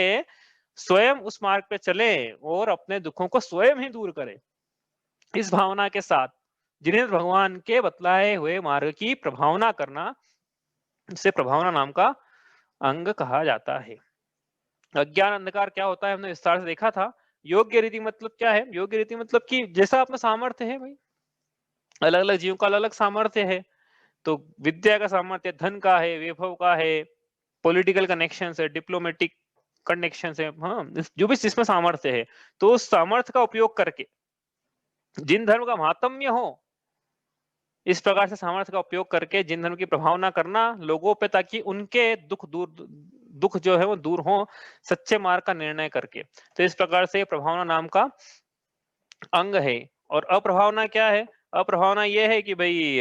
स्वयं उस मार्ग पे चले और अपने दुखों को स्वयं ही दूर करें। इस भावना के साथ जिनेन्द्र भगवान के बतलाए हुए मार्ग की प्रभावना करना, इसे प्रभावना नाम का अंग कहा जाता है। अज्ञान अंधकार क्या होता है हमने विस्तार से देखा था। योग्य रीति मतलब क्या है? योग्य रीति मतलब कि जैसा अपना सामर्थ्य है भाई, अलग अलग जीवों का अलग अलग सामर्थ्य है। तो विद्या का सामर्थ्य धन का है, वैभव का है, पॉलिटिकल कनेक्शन है, डिप्लोमेटिक कनेक्शन है, हाँ जो भी जिसमें सामर्थ्य है, तो उस सामर्थ्य का उपयोग करके जिन धर्म का महात्म्य हो, इस प्रकार से सामर्थ्य का उपयोग करके जिन धर्म की प्रभावना करना लोगों पे, ताकि उनके दुख जो है वो दूर हो, सच्चे मार्ग का निर्णय करके। तो इस प्रकार से प्रभावना नाम का अंग है। और अप्रभावना क्या है? अप्रभावना यह है कि भाई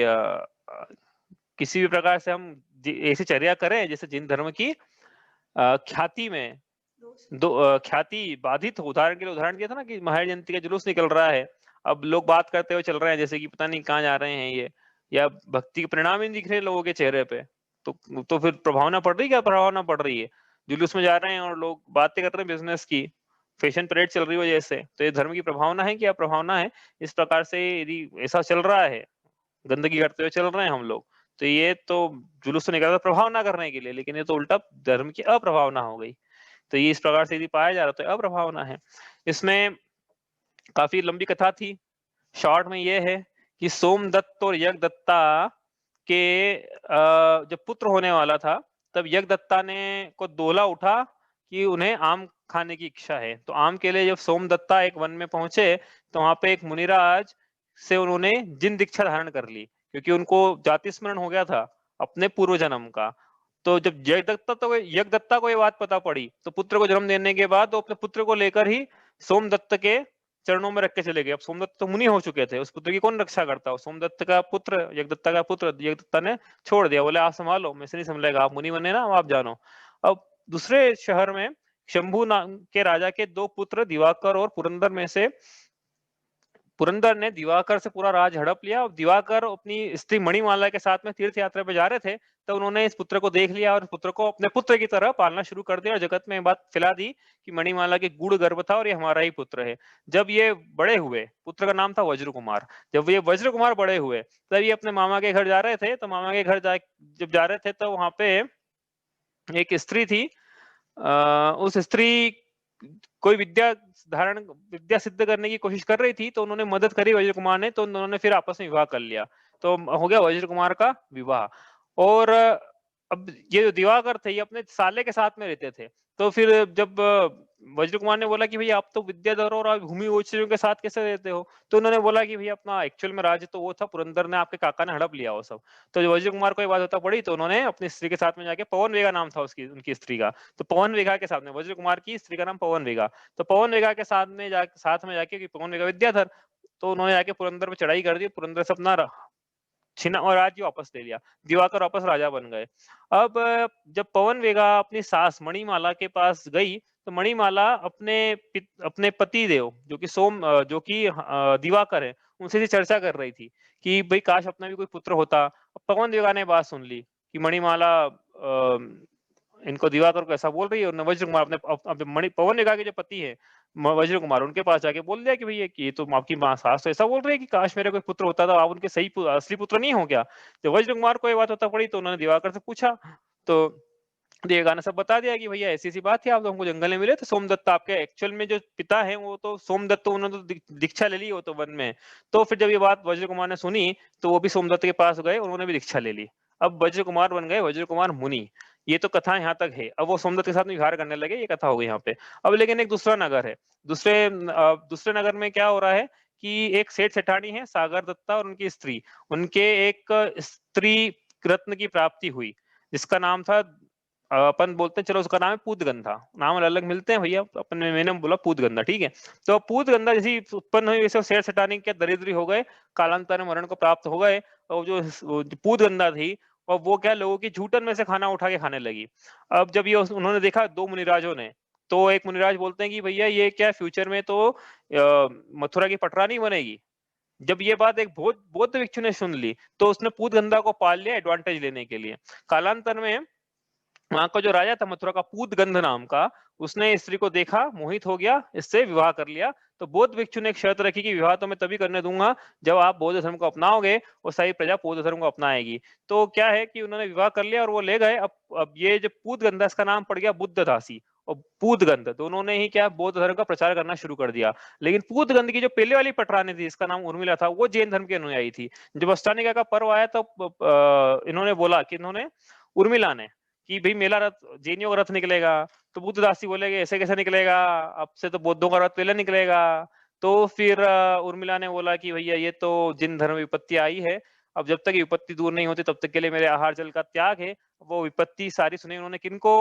किसी भी प्रकार से हम ऐसी चर्या करें जैसे जिन धर्म की ख्याति में ख्याति बाधित हो। उदाहरण दिया था ना कि महावीर जयंती का जुलूस निकल रहा है, अब लोग बात करते हुए चल रहे हैं जैसे कि पता नहीं कहाँ जा रहे हैं ये, या भक्ति के परिणाम ही नहीं दिख रहे लोगों के चेहरे पे, तो फिर प्रभावना पड़ रही है, क्या प्रभावना पड़ रही है? जुलूस में जा रहे हैं और लोग बातें कर रहे हैं बिजनेस की, फैशन परेड चल रही हो जैसे, तो ये धर्म की प्रभावना है क्या प्रभावना है? इस प्रकार से यदि ऐसा चल रहा है, गंदगी करते हुए चल रहे हैं हम लोग, तो ये तो जुलूस तो निकल रहा प्रभावना करने के लिए, लेकिन ये तो उल्टा धर्म की अप्रभावना हो गई। तो ये इस प्रकार से यदि पाया जा रहा तो अप्रभावना है। इसमें काफी लंबी कथा थी, शॉर्ट में ये है कि सोमदत्त और यज्ञदत्ता के जब पुत्र होने वाला था, तब यज्ञदत्ता ने को दोला उठा कि उन्हें आम खाने की इच्छा है। तो आम के लिए जब सोमदत्ता एक वन में पहुंचे, तो वहां पे एक मुनिराज से उन्होंने जिन दीक्षा धारण कर ली, क्योंकि उनको जाति स्मरण हो गया था अपने पूर्व जन्म का। तो जब यज्ञदत्ता को ये बात पता पड़ी, तो पुत्र को जन्म देने के बाद वो अपने पुत्र को लेकर ही सोमदत्त के चरणों में रख के चले गए। अब सोमदत्त तो मुनि हो चुके थे, उस पुत्र की कौन रक्षा करता? सोमदत्त का पुत्र, यज्ञदत्ता का पुत्र, यज्ञदत्ता ने छोड़ दिया, बोले आप संभालो, मैं से नहीं संभलेगा, आप मुनि बने ना, आप जानो। अब दूसरे शहर में शंभू नाम के राजा के 2 पुत्र दिवाकर और पुरंदर में से पुरंदर ने दिवाकर से पूरा राज हड़प लिया और दिवाकर अपनी स्त्री मणिमाला के साथ में तीर्थ यात्रा पे जा रहे थे, तो उन्होंने इस पुत्र को देख लिया और पुत्र को अपने पुत्र की तरह पालना शुरू कर दिया और जगत में ये बात फैला दी कि मणिमाला के गूढ़ गर्भ था और ये हमारा ही पुत्र है। जब ये बड़े हुए, पुत्र का नाम था वज्र कुमार, जब ये वज्र कुमार बड़े हुए, तब ये अपने मामा के घर जा रहे थे, तो मामा के घर जब जा रहे थे तो वहां पे एक स्त्री थी। उस स्त्री कोई विद्या सिद्ध करने की कोशिश कर रही थी, तो उन्होंने मदद करी वज्र कुमार ने, तो उन्होंने फिर आपस में विवाह कर लिया, तो हो गया वज्र कुमार का विवाह। और अब ये जो दिवाकर थे ये अपने साले के साथ में रहते थे, तो फिर जब वज्र कुमार ने बोला कि भैया आप तो विद्याधर और आप भूमि ओचरियों के साथ कैसे रहते हो, तो उन्होंने बोला कि भैया अपना एक्चुअल में राज्य तो वो था, पुरंदर ने आपके काका ने हड़प लिया वो सब। तो जो वज्र कुमार को ये बात होता पड़ी, तो उन्होंने अपनी स्त्री के साथ में जाके, पवन वेगा नाम था उसकी उनकी स्त्री का, तो पवन वेगा के साथ में, वज्र कुमार की स्त्री का नाम पवन वेगा, तो पवन वेगा के साथ में जाके पवन वेगा विद्याधर, तो उन्होंने जाके पुरंदर में चढ़ाई कर दी, पुरंदर से अपना छीना और राज्य वापस ले लिया, दिवाकर वापस राजा बन गए। अब जब पवन वेगा अपनी सास मणिमाला के पास गई, तो मणिमाला अपने पति देव जो कि दिवाकर है, उनसे चर्चा कर रही थी कि भाई काश अपना भी कोई पुत्र होता। पवन वेगा ने बात सुन ली कि मणिमाला इनको दिवाकर को ऐसा बोल रही है, और वज्र कुमार अपने पवन वेगा के जो पति है वज्र कुमार, उनके पास जाके बोल दिया कि भैया ये तो आपकी माँ सास तो ऐसा बोल रही है कि काश मेरे कोई पुत्र होता, तो आप उनके सही असली पुत्र नहीं हो क्या। जब वज्र कुमार को ये बात होता पड़ी, तो उन्होंने दिवाकर से पूछा, तो दिवाकर ने सब बता दिया कि भैया ऐसी ऐसी बात थी, आप तो हमको जंगल में मिले थे, सोमदत्त आपके एक्चुअल में जो पिता है वो तो सोमदत्त, तो उन्होंने तो दीक्षा ले ली, वो तो वन में। तो फिर जब ये बात वज्र कुमार ने सुनी, तो वो भी सोमदत्त के पास गए, उन्होंने भी दीक्षा ले ली। अब वज्र कुमार बन गए वज्र कुमार मुनि। ये तो कथा यहाँ तक है। अब वो सोमदत्त के साथ में विहार करने लगे, ये कथा हो गई यहाँ पे। अब लेकिन एक दूसरा नगर है, दूसरे नगर में क्या हो रहा है कि एक सेठ सेठानी है सागर दत्ता और उनकी स्त्री, उनके एक स्त्री रत्न की प्राप्ति हुई, जिसका नाम था अपन बोलते हैं, चलो उसका नाम है पूतगंधा। नाम अलग अलग मिलते हैं भैया, अपन मैंने बोला पूतगंधा, ठीक है। तो पूतगंधा जैसी उत्पन्न हुई, वैसे सेठ सेठानी के दरिद्री हो गए, कालांतर में मरण को प्राप्त हो गए। और जो पूतगंधा थी, और वो क्या लोगों की झूठन में से खाना उठा के खाने लगी। अब जब ये उन्होंने देखा दो मुनिराजों ने, तो एक मुनिराज बोलते हैं कि भैया ये क्या फ्यूचर में तो मथुरा की पटरा नहीं बनेगी। जब ये बात एक बौद्ध भिक्षु ने सुन ली, तो उसने पूतगंधा को पाल लिया एडवांटेज लेने के लिए। कालांतर में वहां का जो राजा था मथुरा का, पूतगंध नाम का, उसने स्त्री को देखा, मोहित हो गया, इससे विवाह कर लिया। तो बौद्ध भिक्षु ने एक शर्त रखी कि विवाह तो मैं तभी करने दूंगा जब आप बौद्ध धर्म को अपनाओगे और सारी प्रजा बौद्ध धर्म को अपनाएगी। तो क्या है कि उन्होंने विवाह कर लिया और वो ले गए। अब ये जो पूतगंधा, इसका नाम पड़ गया बुद्धदासी और पूतगंध, दोनों ने ही क्या बौद्ध धर्म का प्रचार करना शुरू कर दिया। लेकिन पूतगंध की जो पहले वाली पटरानी थी, इसका नाम उर्मिला था, वो जैन धर्म की अनुयायी थी। जब अष्टानिका का पर्व आया, तो इन्होंने बोला कि उर्मिला ने कि भाई मेला रथ, जैनियों का रथ निकलेगा। तो बुद्धदासी बोलेगे ऐसे कैसे निकलेगा, अब से तो बौद्धों का रथ पहले निकलेगा। तो फिर उर्मिला ने बोला कि भैया ये तो जिन धर्म विपत्ति आई है, अब जब तक विपत्ति दूर नहीं होती तब तक के लिए मेरे आहार जल का त्याग है। वो विपत्ति सारी सुनी उन्होंने किनको,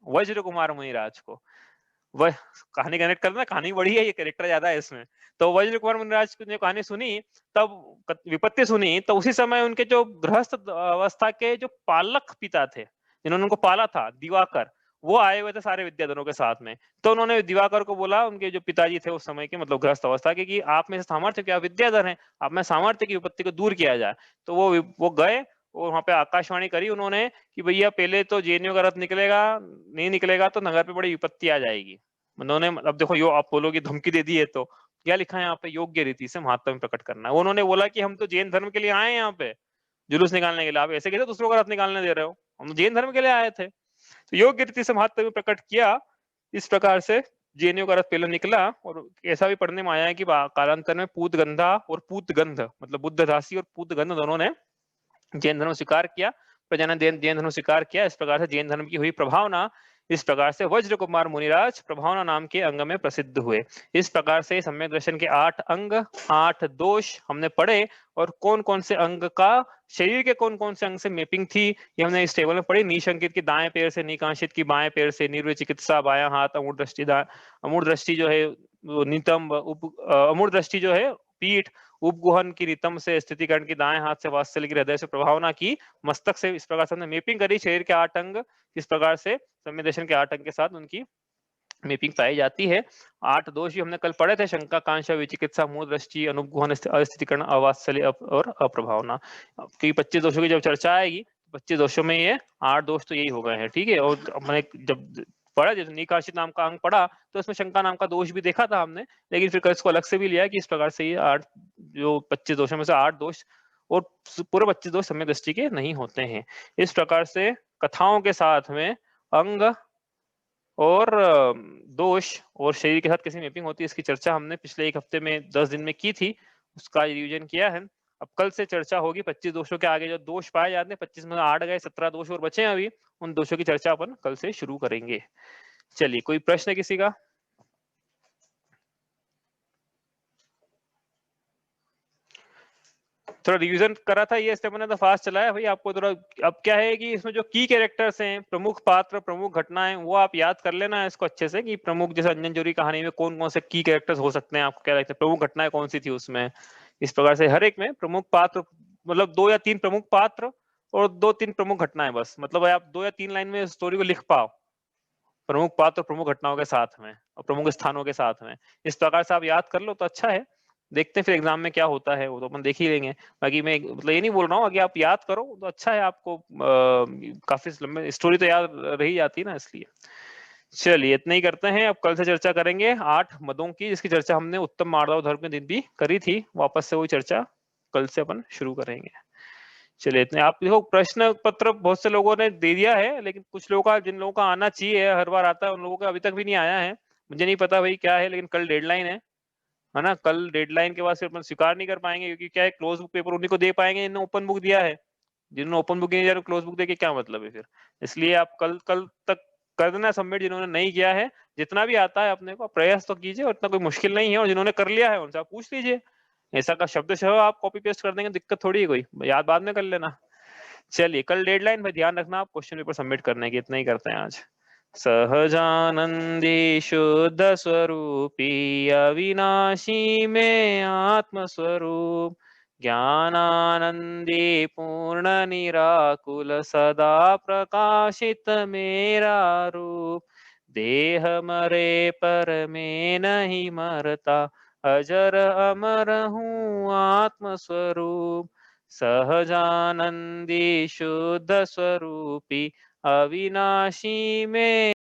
वज्र कुमार मुनिराज को। वह कहानी कनेक्ट करना, कहानी बड़ी है, ये कैरेक्टर ज्यादा है इसमें। तो वज्र कुमार मुनिराज ने कहानी सुनी, तब विपत्ति सुनी, तो उसी समय उनके जो गृहस्थ अवस्था के जो पालक पिता थे, जिन्होंने उनको पाला था, दिवाकर, वो आए हुए थे सारे विद्याधरों के साथ में। तो उन्होंने दिवाकर को बोला, उनके जो पिताजी थे उस समय के, मतलब गृहस्थ अवस्था के, कि आप में सामर्थ्य, क्या विद्याधर हैं, आप में सामर्थ्य की विपत्ति को दूर किया जाए। तो वो गए और वहां पे आकाशवाणी करी उन्होंने कि भैया पहले तो जैनियों का रथ निकलेगा, नहीं निकलेगा तो नगर पे बड़ी विपत्ति आ जाएगी। उन्होंने, अब देखो यो आप बोलोगे धमकी दे दी है, तो क्या लिखा है यहाँ पे, योग्य रीति से महात्मा में प्रकट करना। उन्होंने बोला कि हम तो जैन धर्म के लिए आए हैं यहाँ पे जुलूस निकालने के लिए, आप ऐसे कैसे दूसरों का रथ निकालने दे रहे हो, हम तो जैन धर्म के लिए आए थे। तो योग्य रीति से महात्मा में प्रकट किया। इस प्रकार से जैनियों का रथ पहले निकला। और ऐसा भी पढ़ने में आया है कि कालांतर में पूतगंधा और पूतगंध, मतलब बुद्धदासी और पूतगंध, दोनों ने जैन धर्म स्वीकार किया, प्रजा ने जैन धर्म स्वीकार किया। इस प्रकार से जैन धर्म की हुई प्रभावना। इस प्रकार से वज्र कुमार मुनिराज प्रभावना नाम के अंग में प्रसिद्ध हुए। इस प्रकार से सम्यक दर्शन के 8 अंग, 8 दोष हमने पढ़े, और कौन कौन से अंग का शरीर के कौन कौन से अंग से मैपिंग थी, ये हमने इस टेबल में पढ़ी। निशंकित की दाएं पैर से, निकांशित की बाएं पैर से, निर्वय चिकित्सा बायां हाथ, अमूढ़ दृष्टि जो है नितंब, अमूढ़ दृष्टि जो है पीठ, उपगुहन की रितम से स्थितिकरण की, दाएं हाथ से वात्सल्य की, हृदय से प्रभावना की, मस्तक से इस प्रकार से हमने मैपिंग करी शरीर के 8 अंग किस प्रकार से संवेदन के 8 अंग के साथ उनकी मैपिंग पाई जाती है। 8 दोष भी हमने कल पढ़े थे, शंका, कांक्षा, विचिकित्सा, मूढ़ दृष्टि, अनुगुहन, अस्थितीकरण, अवात्सल्य और अप्रभावना। क्योंकि 25 दोषों की जब चर्चा आएगी, 25 दोषों में ये 8 दोष तो यही हो गए हैं, ठीक है। और हमने जब पढ़ा, जब निकाशित नाम का अंग पढ़ा तो उसमें शंका नाम का दोष भी देखा था हमने, लेकिन फिर इसको अलग से भी लिया कि इस प्रकार से ये 8 जो 25 दोषों में से 8 दोष और पूरे 25 दोष सम्यक दृष्टि के नहीं होते हैं। इस प्रकार से कथाओं के साथ में अंग और दोष और शरीर के साथ कैसे मैपिंग होती है, इसकी चर्चा हमने पिछले 1 हफ्ते में 10 दिन में की थी, उसका रिवीजन किया है। अब कल से चर्चा होगी 25 दोषों के आगे जो दोष पाए जाते हैं, 25 में 8 गए, 17 दोष और बचे हैं अभी, उन दोषों की चर्चा अपन कल से शुरू करेंगे। चलिए, कोई प्रश्न है किसी का? थोड़ा रिवीजन करा था ये, इसलिए मैंने तो फास्ट चलाया भाई आपको थोड़ा। अब क्या है कि इसमें जो की कैरेक्टर्स हैं, प्रमुख पात्र, प्रमुख घटनाएं, वो आप याद कर लेना है इसको अच्छे से, कि प्रमुख जैसे अंजन जोरी कहानी में कौन कौन से की कैरेक्टर्स हो सकते हैं, आपको क्या लगता है प्रमुख घटनाएं कौन सी थी उसमें। इस प्रकार से हर एक में प्रमुख पात्र, मतलब 2 या 3 प्रमुख पात्र और 2-3 प्रमुख घटनाएं, बस मतलब आप 2 या 3 लाइन में स्टोरी को लिख पाओ, प्रमुख पात्र प्रमुख घटनाओं के साथ में और प्रमुख स्थानों के साथ में। इस प्रकार से आप याद कर लो तो अच्छा है। देखते हैं फिर एग्जाम में क्या होता है, वो तो अपन देख ही लेंगे। बाकी मैं मतलब ये नहीं बोल रहा हूँ, अगर आप याद करो तो अच्छा है, आपको काफी लंबे स्टोरी तो याद रही जाती है ना, इसलिए। चलिए, इतना ही करते हैं। अब कल से चर्चा करेंगे 8 मदों की, जिसकी चर्चा हमने उत्तम माधव धर्म के दिन भी करी थी। वापस से वही चर्चा कल से अपन शुरू करेंगे। चलिए, इतने। आप देखो, प्रश्न पत्र बहुत से लोगों ने दे दिया है, लेकिन कुछ लोगों का, जिन लोगों का आना चाहिए, हर बार आता है, उन लोगों का अभी तक भी नहीं आया है। मुझे नहीं पता भाई क्या है, लेकिन कल डेडलाइन है ना। कल डेडलाइन के बाद फिर अपन स्वीकार नहीं कर पाएंगे, क्योंकि क्या है, क्लोज बुक पेपर उन्हीं को दे पाएंगे जिन्होंने ओपन बुक दिया है। जिन्होंने ओपन बुक नहीं दिया, क्लोज बुक दे के क्या मतलब है फिर। इसलिए आप कल कल तक कर देना सबमिट, जिन्होंने नहीं किया है। जितना भी आता है अपने को प्रयास तो कीजिए, उतना कोई मुश्किल नहीं है, और जिन्होंने कर लिया है उनसे आप पूछ लीजिए। ऐसा का शब्द से आप कॉपी पेस्ट कर देंगे, दिक्कत थोड़ी है कोई, याद बाद में कर लेना। चलिए, कल डेडलाइन में ध्यान रखना आप क्वेश्चन पेपर सबमिट करने की। इतना ही करते हैं आज। सहजानंदी शुद्ध स्वरूपी अविनाशी में आत्म स्वरूप, ज्ञानानंदी पूर्ण निराकुल सदा प्रकाशित मेरा रूप, देह मरे पर मैं नहीं मरता, अजर अमर हूँ आत्म स्वरूप, सहजानंदी शुद्ध स्वरूपी अविनाशी में